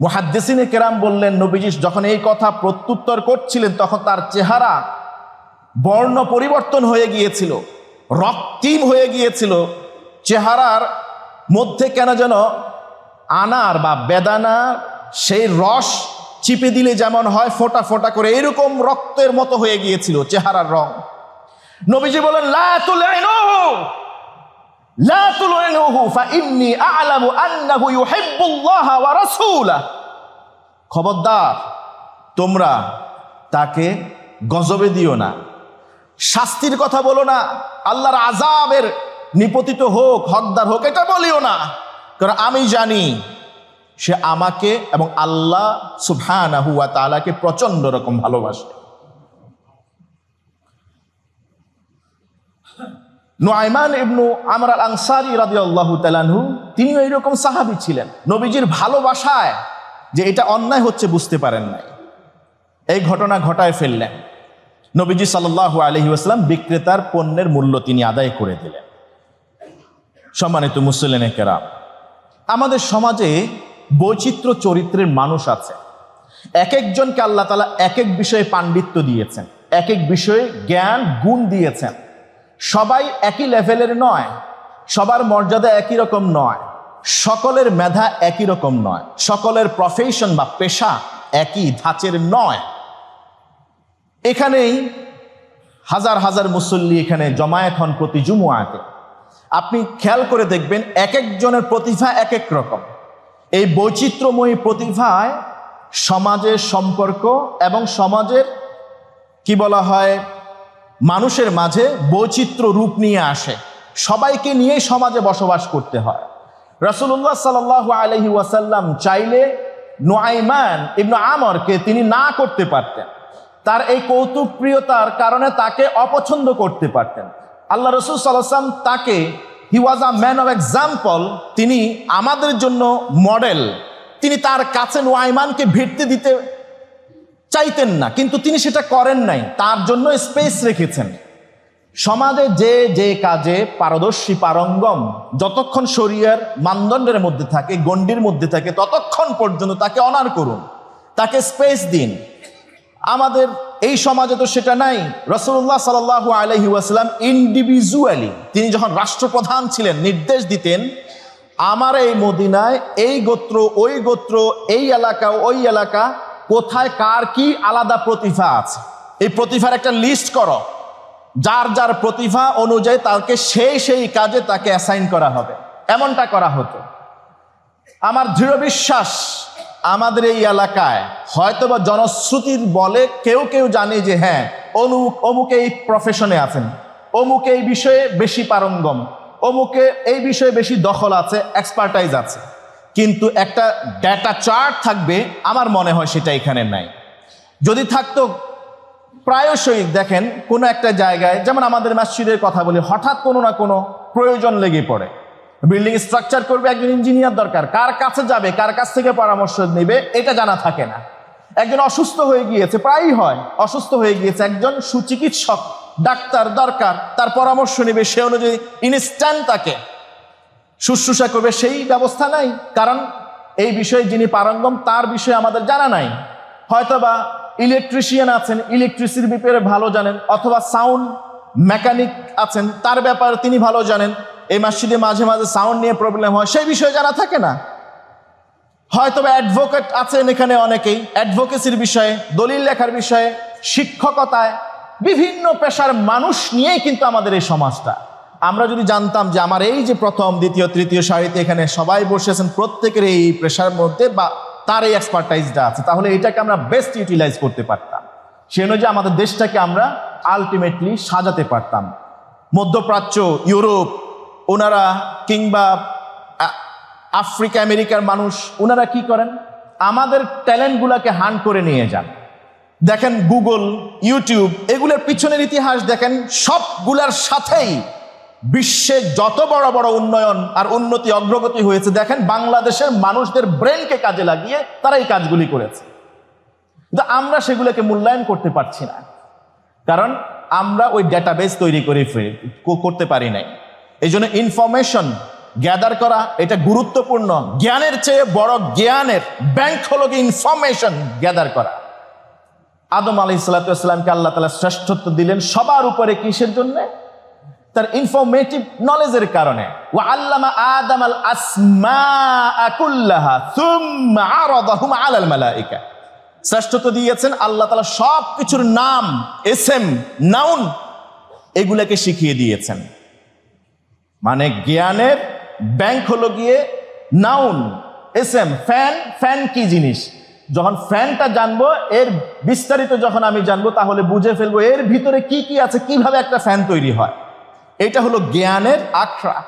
মুহাদ্দিসিনে কেরাম বললেন, নবীজি যখন এই কথা প্রত্যুত্তর করছিলেন তখন তার চেহারা বর্ণ পরিবর্তন হয়ে গিয়েছিল, রক্তিম হয়ে গিয়েছিল। চেহারার মধ্যে কেন যেন আনার বা বেদানা সেই রস চিপে দিলে যেমন হয় ফোঁটা ফোঁটা করে, এরকম রক্তের মতো হয়ে গিয়েছিল চেহারার রং। নবীজি বলেন, লা তুলাইনুহু লা তুলাইনুহু ফাইন্নী আ'লামু আন্নাহু ইউহিব্বুল্লাহ ওয়া রাসূলাহু, খবরদার তোমরা তাকে গজবে দিও না, শাস্তির কথা বলো না, আল্লাহর আযাবের নিপতিত হোক, হকদার হোক, এটা বলিও না, কারণ আমি জানি সে আমাকে এবং আল্লাহ সুবহানাহু ওয়া তাআলাকে প্রচন্ড রকম ভালোবাসে। নুআইমান ইবনু আমর আল আনসারী রাদিয়াল্লাহু তাআলা আনহু, তিনিও এরকম সাহাবী ছিলেন। নবীজির ভালোবাসায় যে এটা অন্যায় হচ্ছে বুঝতে পারেন নাই, এই ঘটনা ঘটায় ফেললেন। নবীজি সাল্লাল্লাহু আলাইহি ওয়াসাল্লাম বিক্রেতার পণ্যের মূল্য তিনি আদায় করে দিলেন। সম্মানিত মুসলিম কেরাম, আমাদের সমাজে বৈচিত্র্য চরিত্রের মানুষ আছে। এক একজনকে আল্লাহ তাআলা এক এক বিষয়ে পাণ্ডিত্য দিয়েছেন, এক এক বিষয়ে জ্ঞান গুণ দিয়েছেন। সবাই একই লেভেলের নয়, সবার মর্যাদা একই রকম নয়, সকলের মেধা একই রকম নয়, সকলের প্রফেশন বা পেশা একই ধাঁচের নয়। এখানেই হাজার হাজার মুসল্লি এখানে জমায়েত হন প্রতি জুমুআতে। আপনি খেয়াল করে দেখবেন এক একজনের প্রতিভা এক এক রকম। এই বৈচিত্র্যময়ী প্রতিভায় সমাজের সম্পর্ক এবং সমাজের কি বলা হয়, মানুষের মাঝে বৈচিত্র্য রূপ নিয়ে আসে। সবাইকে নিয়েই সমাজে বসবাস করতে হয়। রাসূলুল্লাহ সাল্লাল্লাহু আলাইহি ওয়াসাল্লাম চাইলে নুআইমান ইবনে আমরকে তিনি না করতে পারতেন, তার এই কৌতুকপ্রিয়তার কারণে তাকে অপছন্দ করতে পারতেন। আল্লাহ রাসূল সাল্লাল্লাহু আলাইহি ওয়াসাল্লাম তাকে, হি ওয়াজ আ ম্যান অফ এক্সাম্পল, তিনি আমাদের জন্য মডেল। তিনি তার কাছে নুআইমানকে ভিড়তে দিতে চাইতেন না, কিন্তু তিনি সেটা করেন নাই, তার জন্য স্পেস রেখেছেন। সমাজে যে যে কাজে পারদর্শী পারঙ্গম, যতক্ষণ শরিয়ার মানদণ্ডের মধ্যে থাকে, গণ্ডির মধ্যে থাকে, ততক্ষণ পর্যন্ত তাকে অনার করুন, তাকে স্পেস দিন। আমাদের এই সমাজে তো সেটা নাই। রাসূলুল্লাহ সাল্লাল্লাহু আলাইহি ওয়াসাল্লাম ইন্ডিভিজুয়ালি, তিনি যখন রাষ্ট্রপ্রধান ছিলেন, নির্দেশ দিতেন, আমার এই মদিনায় এই গোত্র, ওই গোত্র, এই এলাকা, ওই এলাকা, কোথায় কার কি আলাদা প্রতিভা আছে, এই প্রতিভার একটা লিস্ট করো, যার যার প্রতিভা অনুযায়ী তাকে সেই সেই কাজে তাকে অ্যাসাইন করা হবে। এমনটা করা হতো। আমার দৃঢ় বিশ্বাস, আমাদের এই এলাকায় হয়তোবা জনশ্রুতির বলে কেউ কেউ জানে যে হ্যাঁ, অমুক এই প্রফেশনে আছেন, অমুক এই বিষয়ে বেশি পারঙ্গম, অমুকে এই বিষয়ে বেশি দখল আছে, এক্সপার্টাইজ আছে, কিন্তু একটা ডেটা চার্ট থাকবে, আমার মনে হয় সেটা এখানে নাই। যদি থাকতো, প্রায়শই দেখেন কোনো একটা জায়গায়, যেমন আমাদের মসজিদের কথা বলি, হঠাৎ কোনো না কোনো প্রয়োজন লেগে পড়ে, বিল্ডিং স্ট্রাকচার করবে, একজন ইঞ্জিনিয়ার দরকার, কার কাছে যাবে, কার কাছ থেকে পরামর্শ নেবে, এটা জানা থাকে না। একজন অসুস্থ হয়ে গিয়েছে, প্রায়ই হয়, অসুস্থ হয়ে গিয়েছে, একজন সুচিকিৎসক ডাক্তার দরকার, তার পরামর্শ নেবে, সে অনুযায়ী ইনস্ট্যান্ট তাকে শুশ্রূষা করবে, সেই ব্যবস্থা নাই। কারণ এই বিষয়ে যিনি পারঙ্গম, তার বিষয়ে আমাদের জানা নাই। হয়তোবা ইলেকট্রিশিয়ান আছেন, ইলেকট্রিসিটির ব্যাপারে ভালো জানেন, অথবা সাউন্ড মেকানিক আছেন, তার ব্যাপারে তিনি ভালো জানেন। এই মসজিদে মাঝে মাঝে সাউন্ড নিয়ে প্রবলেম হয়, সেই বিষয়ে জানা থাকে না। হয়তোবা অ্যাডভোকেট আছেন এখানে অনেকেই, অ্যাডভোকেসির বিষয়ে, দলিল লেখার বিষয়ে, শিক্ষকতায়, বিভিন্ন পেশার মানুষ নিয়েই কিন্তু আমাদের এই সমাজটা। আমরা যদি জানতাম যে আমার এই যে প্রথম, দ্বিতীয়, তৃতীয় সারিতে এখানে সবাই বসেছেন, প্রত্যেকের এই পেশার মধ্যে বা তার এই এক্সপার্টাইজটা আছে, তাহলে এটাকে আমরা বেস্ট ইউটিলাইজ করতে পারতাম। সে অনুযায়ী আমাদের দেশটাকে আমরা আলটিমেটলি সাজাতে পারতাম। মধ্যপ্রাচ্য, ইউরোপ, ওনারা কিংবা আফ্রিকা আমেরিকার মানুষ, ওনারা কি করেন, আমাদের ট্যালেন্টগুলোকে হান্ট করে নিয়ে যান। দেখেন গুগল, ইউটিউব, এগুলোর পিছনের ইতিহাস দেখেন, সবগুলার সাথেই বিশ্বে যত বড় বড় উন্নয়ন আর উন্নতি, অগ্রগতি হয়েছে, দেখেন বাংলাদেশের মানুষদের ব্রেনকে কাজে লাগিয়ে তারা এই কাজগুলি করেছে। কিন্তু আমরা সেগুলোকে মূল্যায়ন করতে পারছি না, কারণ আমরা ওই ডেটাবেস তৈরি করতে পারি নাই। এই জন্য ইনফরমেশন গ্যাদার করা এটা গুরুত্বপূর্ণ। জ্ঞানের চেয়ে বড় জ্ঞানের ব্যাংক হলো কি ইনফরমেশন গ্যাদার করা। আদম আলাইহিস সালামকে আল্লাহ তাআলা শ্রেষ্ঠত্ব দিলেন সবার উপরে, কিসের জন্য? তার ইনফরমেটিভ নলেজের কারণে। ওয়া আল্লামা আদামাল আসমাআ কুল্লাহা সুম্মা আরাদাহুম আলাল মালায়েকা। শ্রেষ্ঠত্ব দিয়েছেন আল্লাহ তাআলা সব কিছুর নাম, এসএম, নাউন, এগুলাকে শিখিয়ে দিয়েছেন। মানে জ্ঞানের ব্যাংক হলো গিয়ে নাউন, এসএম। ফ্যান কি জিনিস, যখন ফ্যানটা জানবো, এর বিস্তারিত যখন আমি জানবো, তাহলে বুঝে ফেলবো এর ভিতরে কি কি আছে, কিভাবে একটা ফ্যান তৈরি হয়। এটা হলো জ্ঞানের আখড়া।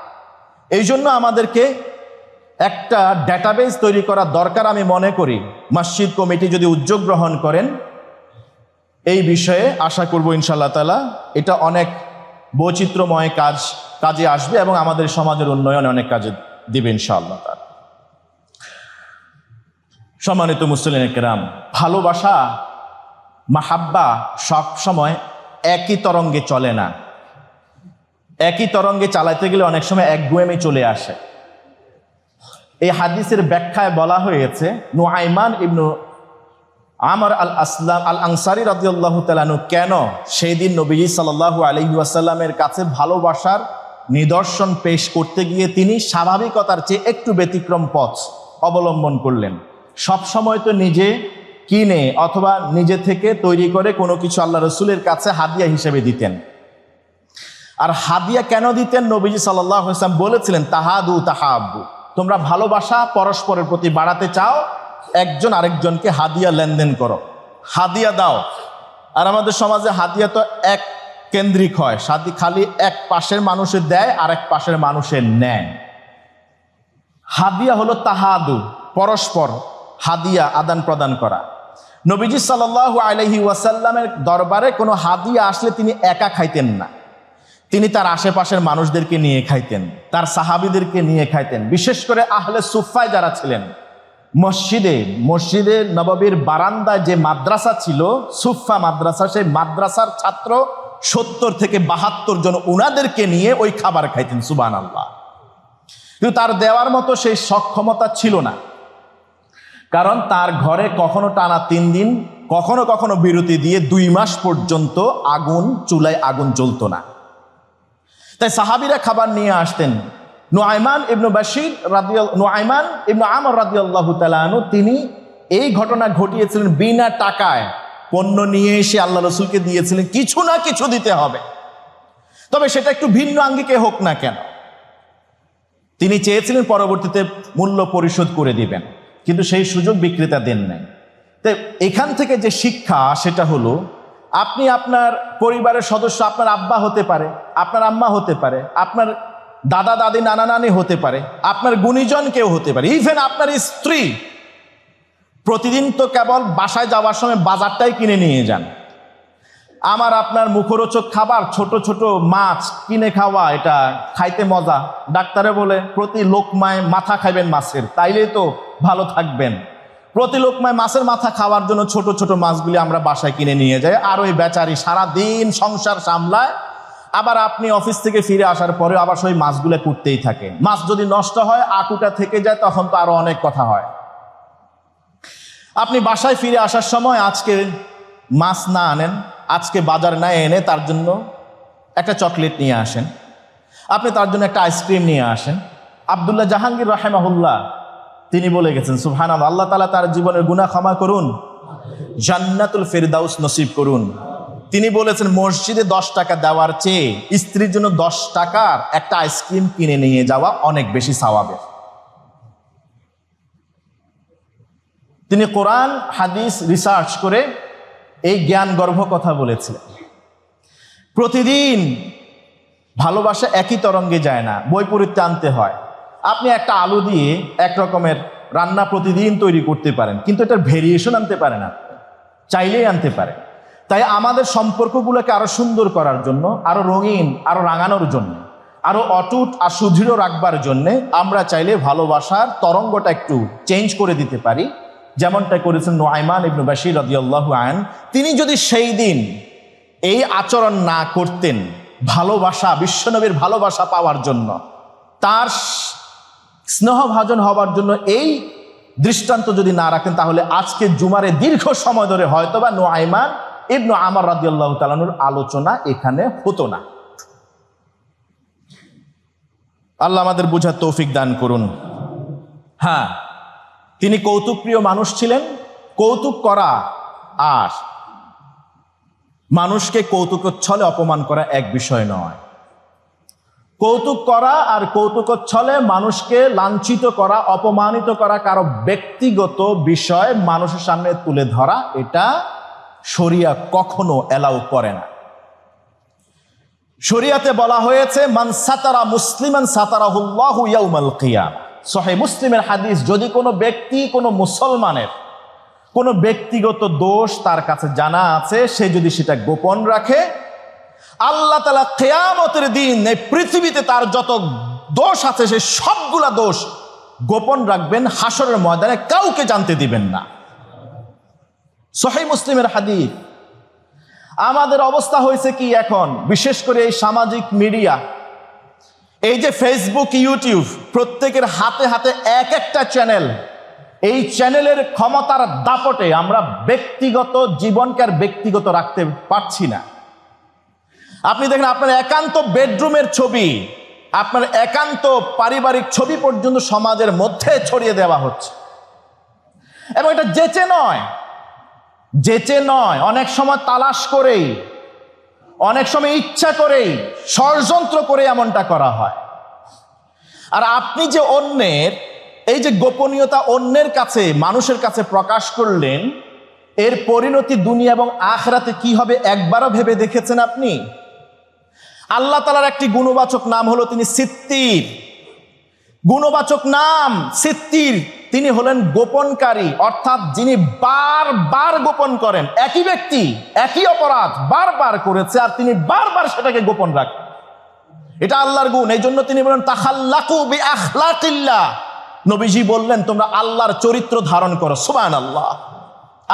এই জন্য আমাদেরকে একটা ডেটাবেস তৈরি করা দরকার আমি মনে করি। মসজিদ কমিটি যদি উদ্যোগ গ্রহণ করেন এই বিষয়ে, আশা করব ইনশাআল্লাহ তাআলা এটা অনেক বৈচিত্র্যময় কাজে আসবে এবং আমাদের সমাজের উন্নয়নে অনেক কাজে দিবে ইনশাআল্লাহ তাআলা। সম্মানিত মুসলিম কেরাম, ভালোবাসা, মাহাব্বা সব সময় একই তরঙ্গে চলে না। একই তরঙ্গে চালাতে গেলে অনেক সময় একগুয়েমি চলে আসে। এই হাদিসের ব্যাখ্যায় বলা হয়েছে, নুআইমান ইবনু আমর আল আসলাম আল আনসারী রাদিয়াল্লাহু তাআলা আনহু কেন সেই দিন নবীজি সাল্লাল্লাহু আলাইহি ওয়াসাল্লামের কাছে ভালোবাসার নিদর্শন পেশ করতে গিয়ে তিনি স্বাভাবিকতার চেয়ে একটু ব্যতিক্রম পথ অবলম্বন করলেন। সব সময় তো নিজে কিনে অথবা নিজে থেকে তৈরি করে কোনো কিছু আল্লাহ রসুলের কাছে হাদিয়া হিসেবে দিতেন। আর হাদিয়া কেন দিতেন? নবীজি সাল্লাল্লাহু আলাইহি ওয়াসাল্লাম বলেছিলেন, তাহাদু তাহাব্বু, তোমরা ভালোবাসা পরস্পরের প্রতি বাড়াতে চাও, একজন আরেকজনকে হাদিয়া লেনদেন করো, হাদিয়া দাও। আর আমাদের সমাজে হাদিয়া তো এক কেন্দ্রিক হয়, খালি এক পাশের মানুষের দেয় আর এক পাশের মানুষের নেয়। হাদিয়া হলো তাহাদু, পরস্পর হাদিয়া আদান প্রদান করা। নবীজি সাল্লাল্লাহু আলাইহি ওয়াসাল্লামের দরবারে কোনো হাদিয়া আসলে তিনি একা খাইতেন না, তিনি তার আশেপাশের মানুষদেরকে নিয়ে খাইতেন, তার সাহাবীদেরকে নিয়ে খাইতেন। বিশেষ করে আহলে সুফায় যারা ছিলেন, মসজিদে নববীর বারান্দায় যে মাদ্রাসা ছিল সুফা মাদ্রাসা, সেই মাদ্রাসার ছাত্র 70 থেকে 72 জন উনাদেরকে নিয়ে ওই খাবার খাইতেন। সুবহানাল্লাহ। কিন্তু তার দেওয়ার মতো সেই সক্ষমতা ছিল না, কারণ তার ঘরে কখনো টানা 3 দিন, কখনো কখনো বিরতি দিয়ে 2 মাস পর্যন্ত চুলায় আগুন জ্বলতো না। তাই সাহাবীরা খাবার নিয়ে আসতেন। নুআইমান ইবনে আমর রাদিয়াল্লাহু তাআলা আনহু, তিনি এই ঘটনা ঘটিয়েছিলেন। বিনা টাকায় পণ্য নিয়ে এসে আল্লাহ রাসূলকে দিয়েছিলেন, কিছু না কিছু দিতে হবে, তবে সেটা একটু ভিন্ন আঙ্গিকে হোক না কেন। তিনি চেয়েছিলেন পরবর্তীতে মূল্য পরিশোধ করে দিবেন, কিন্তু সেই সুযোগ বিক্রেতা দেন নাই। তাই এখান থেকে যে শিক্ষা, সেটা হলো আপনি আপনার পরিবারের সদস্য, আপনার আব্বা হতে পারে, আপনার আম্মা হতে পারে, আপনার দাদা দাদি নানা নানি হতে পারে, আপনার গুণীজন কেউ হতে পারে, ইভেন আপনার স্ত্রী। প্রতিদিন তো কেবল বাসায় যাওয়ার সময় বাজারটাই কিনে নিয়ে যান। আমার আপনার মুখরোচক খাবার, ছোট ছোট মাছ কিনে খাওয়া, এটা খাইতে মজা। ডাক্তারে বলে প্রতি লোকমায় মাথা খাইবেন মাছের, তাইলেই তো ভালো থাকবেন। প্রতি লোকমায় মাছের মাথা খাওয়ার জন্য ছোট ছোট মাছগুলি আমরা বাসায় কিনে নিয়ে যাই, আর ওই বেচারি সারাদিন সংসার সামলায়। আবার আপনি অফিস থেকে ফিরে আসার পরে আবার সেই মাছগুলো কুটতেই থাকে। মাছ যদি নষ্ট হয়, আকুটা থেকে যায়, তখন তো আরো অনেক কথা হয়। আপনি বাসায় ফিরে আসার সময় আজকে মাছ না আনেন, আজকে বাজার না এনে তার জন্য একটা চকলেট নিয়ে আসেন, আপনি তার জন্য একটা আইসক্রিম নিয়ে আসেন। আব্দুল্লাহ জাহাঙ্গীর রাহিমাহুল্লাহ তিনি বলে গেছেন, সুবহানাল্লাহ, আল্লাহ তাআলা তার জীবনের গুনাহ ক্ষমা করুন, জান্নাতুল ফেরদাউস নসিব করুন। তিনি বলেছেন, মসজিদে 10 টাকা দেওয়ার চেয়ে স্ত্রীর জন্য 10 টাকার একটা আইসক্রিম কিনে নিয়ে যাওয়া অনেক বেশি সওয়াবের। তিনি কোরআন হাদিস রিসার্চ করে এই জ্ঞান গর্ভ কথা বলেছিলেন। প্রতিদিন ভালোবাসা একই তরঙ্গে যায় না, বৈপরীত্যে আনতে হয়। আপনি একটা আলু দিয়ে এক রকমের রান্না প্রতিদিন তৈরি করতে পারেন, কিন্তু এটার ভেরিয়েশন আনতে পারে না, চাইলেই আনতে পারে। তাই আমাদের সম্পর্কগুলোকে আরো সুন্দর করার জন্য, আরো রঙিন, আরো রাঙানোর জন্য, আরো অটুট আর সুদৃঢ় রাখবার জন্য আমরা চাইলে ভালোবাসার তরঙ্গটা একটু চেঞ্জ করে দিতে পারি, যেমনটা করেছেন নুআইমান ইবনে বাশীর রাদিয়াল্লাহু আনহু। তিনি যদি সেই দিন এই আচরণ না করতেন, ভালোবাসা, বিশ্বনবীর ভালোবাসা পাওয়ার জন্য, তার স্নেহভাজন হবার জন্য এই দৃষ্টান্ত যদি না রাখেন, তাহলে আজকে জুমারে দীর্ঘ সময় ধরে হয়তোবা নুআইমান ইবনে আমর রাদিয়াল্লাহু তাআলা আনহুর আলোচনা এখানে হতো না। আল্লাহ আমাদের বোঝার তৌফিক দান করুন। হ্যাঁ, তিনি কৌতুকপ্রিয় মানুষ ছিলেন। কৌতুক করা আর মানুষকে কৌতুকচ্ছলে অপমান করা এক বিষয় নয়। কৌতুক করা আর কৌতুকচ্ছলে মানুষকে লাঞ্ছিত করা, অপমানিত করা, কারো ব্যক্তিগত বিষয় মানুষের সামনে তুলে ধরা, এটা শরিয়া কখনো এলাউ করে না। শরিয়াতে বলা হয়েছে, মান সাতারা মুসলিমান সাতারাহুল্লাহু ইয়াউমাল কিয়ামা। সহিহ মুসলিমের হাদিস, যদি কোনো ব্যক্তি কোনো মুসলমানের কোনো ব্যক্তিগত দোষ তার কাছে জানা আছে, সে যদি সেটা গোপন রাখে, আল্লাহ তাআলা কিয়ামতের দিন এই পৃথিবীতে তার যত দোষ আছে সে সবগুলা দোষ গোপন রাখবেন, হাসরের ময়দানে কাউকে জানতে দিবেন না। সহিহ মুসলিমের হাদিস। আমাদের অবস্থা হয়েছে কি এখন, বিশেষ করে এই সামাজিক মিডিয়া, এই যে ফেসবুক, ইউটিউব, প্রত্যেকের হাতে হাতে এক একটা চ্যানেল। এই চ্যানেলের ক্ষমতার দাপটে আমরা ব্যক্তিগত জীবনকে আর ব্যক্তিগত রাখতে পারছি না। আপনি দেখেন, আপনার একান্ত বেডরুমের ছবি, আপনার একান্ত পারিবারিক ছবি পর্যন্ত সমাজের মধ্যে ছড়িয়ে দেওয়া হচ্ছে। এবং এটা যেচে নয়, অনেক সময় তালাশ করেই, অনেক সময় ইচ্ছা করেই, ষড়যন্ত্র করে এমনটা করা হয়। আর আপনি যে অন্যের এই যে গোপনীয়তা অন্যের কাছে, মানুষের কাছে প্রকাশ করলেন, এর পরিণতি দুনিয়া এবং আখিরাতে কি হবে একবারও ভেবে দেখেছেন আপনি? আল্লাহ তাআলার একটি গুণবাচক নাম হলো তিনি সিত্তির। গুণবাচক নাম সিত্তির। তিনি হলেন গোপনকারী, অর্থাৎ যিনি বারবার গোপন করেন। একই ব্যক্তি একই অপরাধ বারবার করেছে আর তিনি বারবার সেটাকে গোপন রাখেন। এটা আল্লাহর গুণ। এই জন্য তিনি বলেন তাখাল্লাকু বিআখলাকিল্লাহ। নবীজি বললেন তোমরা আল্লাহর চরিত্র ধারণ করো। সুবহানাল্লাহ।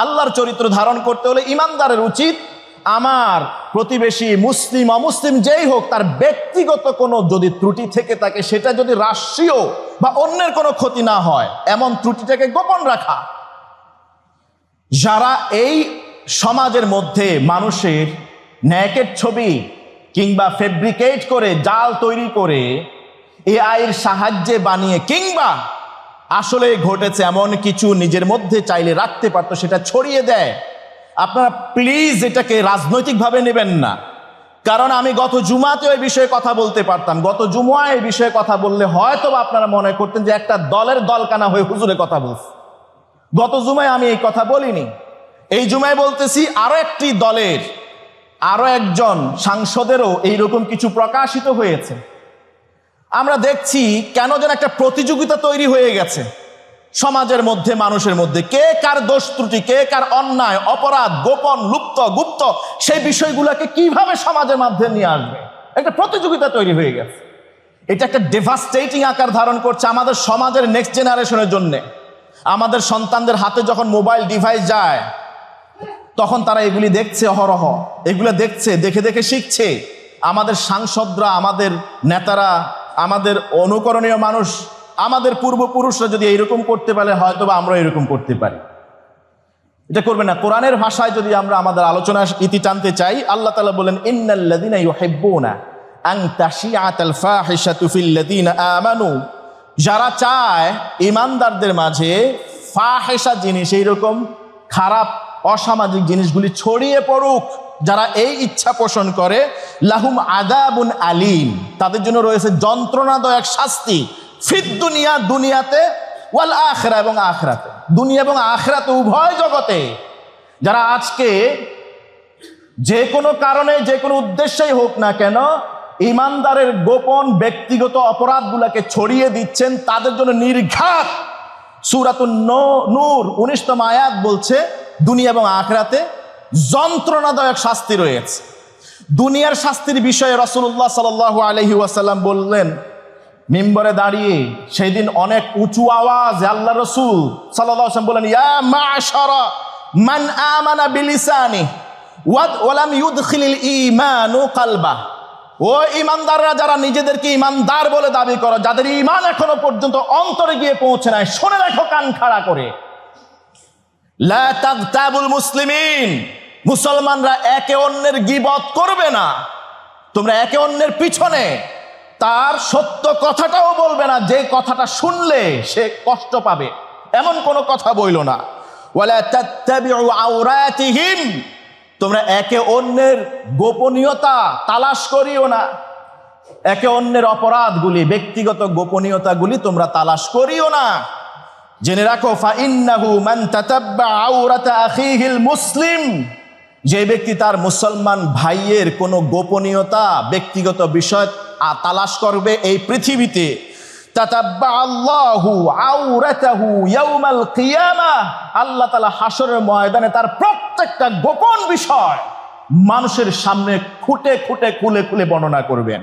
আল্লাহর চরিত্র ধারণ করতে হলে ইমানদারের উচিত আমার প্রতিবেশী মুসলিম অমুসলিম যেই হোক তার ব্যক্তিগত কোনো যদি ত্রুটি থেকে থাকে সেটা যদি রাষ্ট্রীয় বা অন্যের কোনো ক্ষতি না হয় এমন ত্রুটিটাকে গোপন রাখা। যারা এই সমাজের মধ্যে মানুষের নেকেড ছবি কিংবা ফেব্রিকেট করে জাল তৈরি করে এআইয়ের সাহায্যে বানিয়ে কিংবা আসলে ঘটেছে এমন কিছু নিজের মধ্যে চাইলে রাখতে পারতো সেটা ছড়িয়ে দেয়, আপনারা প্লিজ এটাকে রাজনৈতিকভাবে নেবেন না। কারণ আমি গত জুমাতে ওই বিষয়ে কথা বলতে পারতাম। গত জুমায় এই বিষয়ে কথা বললে হয়তো আপনারা মনে করতেন যে একটা দলের দলকানা হয়ে হুজুরে কথা বলছে। গত জুমায় আমি এই কথা বলিনি। এই জুমায় বলতেছি আরো একটি দলের আরো একজন সাংসদেরও এইরকম কিছু প্রকাশিত হয়েছে। আমরা দেখছি কেন যেন একটা প্রতিযোগিতা তৈরি হয়ে গেছে সমাজের মধ্যে, মানুষের মধ্যে। কে কার দোষ ত্রুটি, কে কার অন্যায় অপরাধ গোপন লুপ্ত গুপ্ত সেই বিষয়গুলোকে কিভাবে সমাজের মধ্যে নিয়ে আসবে, একটা প্রতিযোগিতা তৈরি হয়ে গেছে। এটা একটা ডেভাস্টেটিং আকার ধারণ করছে আমাদের সমাজের নেক্সট জেনারেশনের জন্য। আমাদের সন্তানদের হাতে যখন মোবাইল ডিভাইস যায় তখন তারা এগুলি দেখছে অহরহ, এগুলো দেখছে, দেখে দেখে শিখছে। আমাদের সাংসদরা, আমাদের নেতারা, আমাদের অনুকরণীয় মানুষ, আমাদের পূর্বপুরুষরা যদি এইরকম করতে পারে হয়তো বা আমরা এরকম করতে পারি। এটা করবে না। কোরআনের ভাষায় যদি আমরা আমাদের আলোচনা ইতি টানতে চাই, আল্লাহ তাআলা বলেন ইন্নাল্লাযীনা ইউহিব্বুনা আন তাশিআতাল ফাহিশাতু ফিল্লাযীনা আমানু। যারা চায় ঈমানদারদের মাঝে ফাহিশা জিনিস, এইরকম খারাপ অসামাজিক জিনিসগুলি ছড়িয়ে পড়ুক, যারা এই ইচ্ছা পোষণ করে, লাহুম আযাবুন আলীম, তাদের জন্য রয়েছে যন্ত্রণাদায়ক শাস্তি, ফিদ দুনিয়া, দুনিয়াতে, ওয়াল আখিরা, এবং আখিরাতে। দুনিয়া এবং আখিরাতে উভয় জগতে যারা আজকে যে কোনো কারণে যে কোনো উদ্দেশ্যেই হোক না কেন ঈমানদারের গোপন ব্যক্তিগত অপরাধগুলোকে ছড়িয়ে দিচ্ছেন, তাদের জন্য নির্ঘাত সূরাতুন নূর 19তম আয়াত বলছে দুনিয়া এবং আখিরাতে যন্ত্রণাদায়ক শাস্তি রয়েছে। দুনিয়ার শাস্তির বিষয়ে রাসূলুল্লাহ সাল্লাল্লাহু আলাইহি ওয়াসাল্লাম বললেন মিম্বরে দাঁড়িয়ে, সেই দিন অনেক উঁচু আওয়াজে আল্লাহ রাসূল সাল্লাল্লাহু আলাইহি ওয়াসাল্লাম বলেন, ইয়া মা'শারা মান আমানা বিলিসানি ওয়া লাম ইউদখিলিল ঈমানু কালবা। ও ঈমানদাররা, যারা নিজেদেরকে ঈমানদার বলে দাবি করো, যাদের ঈমান এখনো পর্যন্ত অন্তরে গিয়ে পৌঁছে নাই, শুনে রাখো কান খাড়া করে, লা তাগতাবুল মুসলিমিন, মুসলমানরা একে অন্যের গীবত করবে না। তোমরা একে অন্যের পিছনে তার সত্য কথাটাও বলবে না, যে কথাটা শুনলে সে কষ্ট পাবে, এমন কোনো কথা বইলো না। ওয়ালা তাত্তাবিউ আওরাতিহিম, তোমরা একে অন্যের গোপনীয়তা তালাশ করিও না। একে অন্যের অপরাধগুলি, ব্যক্তিগত গোপনীয়তাগুলি তোমরা তালাশ করিও না। জেনে রাখো ফা ইন্নাহু মান তাতাব্বা আওরাতা আখিহিল মুসলিম, যে ব্যক্তি তার মুসলমান ভাইয়ের কোনো গোপনীয়তা ব্যক্তিগত বিষয় তালাশ করবে এই পৃথিবীতে, তাতাব্বা আল্লাহু আওরাতাহু ইয়াউমাল কিয়ামাহ, আল্লাহ তাআলা হাসরের ময়দানে তার প্রত্যেকটা গোপন বিষয় মানুষের সামনে খুঁটে খুঁটে খুলে খুলে বর্ণনা করবেন।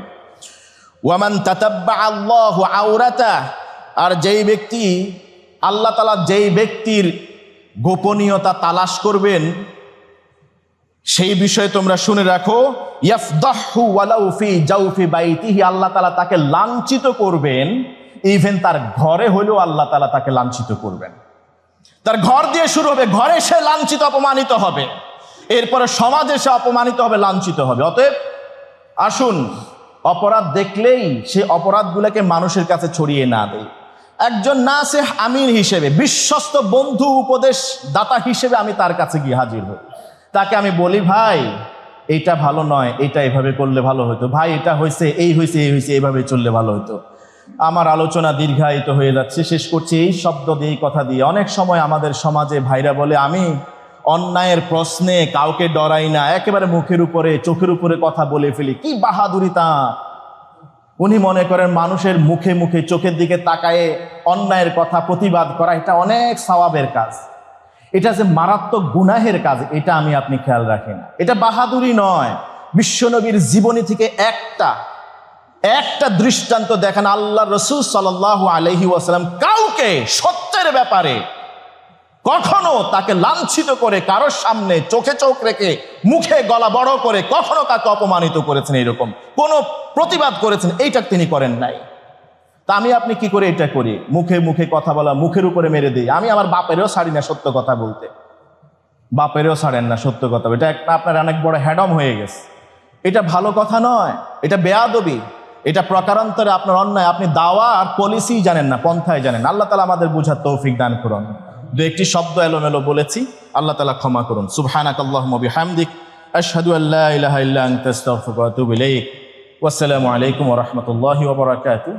ওয়ামান তাতাব্বা আল্লাহু আওরাতা, আর যেই ব্যক্তি আল্লাহ তাআলা যেই ব্যক্তির গোপনীয়তা তালাশ করবেন সেই বিষয়ে তোমরা শুনে রাখো, ইয়াফদাহু ওয়ালাউ ফি জাওফি বাইতিহি, আল্লাহ তাআলা তাকে লাঞ্ছিত করবেন, ইভেন তার ঘরে হলেও আল্লাহ তাআলা তাকে লাঞ্ছিত করবেন। তার ঘর দিয়ে শুরু হবে, ঘরে সে লাঞ্ছিত অপমানিত হবে, এরপরে সমাজে সে অপমানিত হবে, লাঞ্ছিত হবে। অতএব আসুন অপরাধ দেখলেই সে অপরাধগুলোকে মানুষের কাছে ছড়িয়ে না দেয়। একজন নাসিহ আমিন হিসেবে, বিশ্বস্ত বন্ধু উপদেশ দাতা হিসেবে আমি তার কাছে গিয়ে হাজির হই। তাকে আমি বলি, ভাই এইটা ভালো নয়, এইটা এভাবে করলে ভালো হতো, ভাই এটা হয়েছে, এই হয়েছে, এই হয়েছে, এইভাবে চললে ভালো হতো। আমার আলোচনা দীর্ঘায়িত হয়ে যাচ্ছে, শেষ করছি এই শব্দ দিয়ে, এই কথা দিয়ে। অনেক সময় আমাদের সমাজে ভাইরা বলে, আমি অন্যায়ের প্রশ্নে কাউকে ডরাই না, একেবারে মুখের উপরে চোখের উপরে কথা বলে ফেলি। কি বাহাদুরি তা! উনি মনে করেন মানুষের মুখে মুখে চোখের দিকে তাকায়ে অন্যায়ের কথা প্রতিবাদ করা এটা অনেক সওয়াবের কাজ, এটা যে মারাত্মক গুনাহের কাজ এটা আমি আপনি খেয়াল রাখি না। এটা বাহাদুরি নয়। বিশ্বনবীর জীবনী থেকে একটা দৃষ্টান্ত দেখেন, আল্লাহ রসুল সাল্লাল্লাহু আলাইহি ওয়াসাল্লাম কাউকে সত্যের ব্যাপারে কখনো তাকে লাঞ্ছিত করে কারোর সামনে চোখে চোখ রেখে মুখে গলা বড় করে কখনো তাকে অপমানিত করেছেন, এরকম কোন প্রতিবাদ করেছেন এইটা তিনি করেন নাই। তা আমি আপনি কি করে এটা করি? মুখে মুখে কথা বলা, মুখের উপরে মেরে দিই। আমি আমার বাপেরও ছাড়ি না সত্য কথা বলতে, বাপেরও ছাড়েন না সত্য কথা। এটা একটা আপনার অনেক বড় হ্যাডম হয়ে গেছে। এটা ভালো কথা নয়, এটা বেয়াদবি, এটা প্রকারান্তরে আপনার অন্যায়। আপনি দাওয়া আর পলিসি জানেন না, পন্থায় জানেন। আল্লাহ তাআলা আমাদের বুঝার তৌফিক দান করুন। দু একটি শব্দ এলোমেলো বলেছি, আল্লাহ তাআলা ক্ষমা করুন। সুবহানাকাল্লাহুম্মা ওয়া বিহামদিক আশহাদু আল্লা ইলাহা ইল্লা আনতা আস্তাগফিরুকা ওয়া আতুবু ইলাইক। ওয়াসসালামু আলাইকুম ওয়া রাহমাতুল্লাহি ওয়া বারাকাতুহু।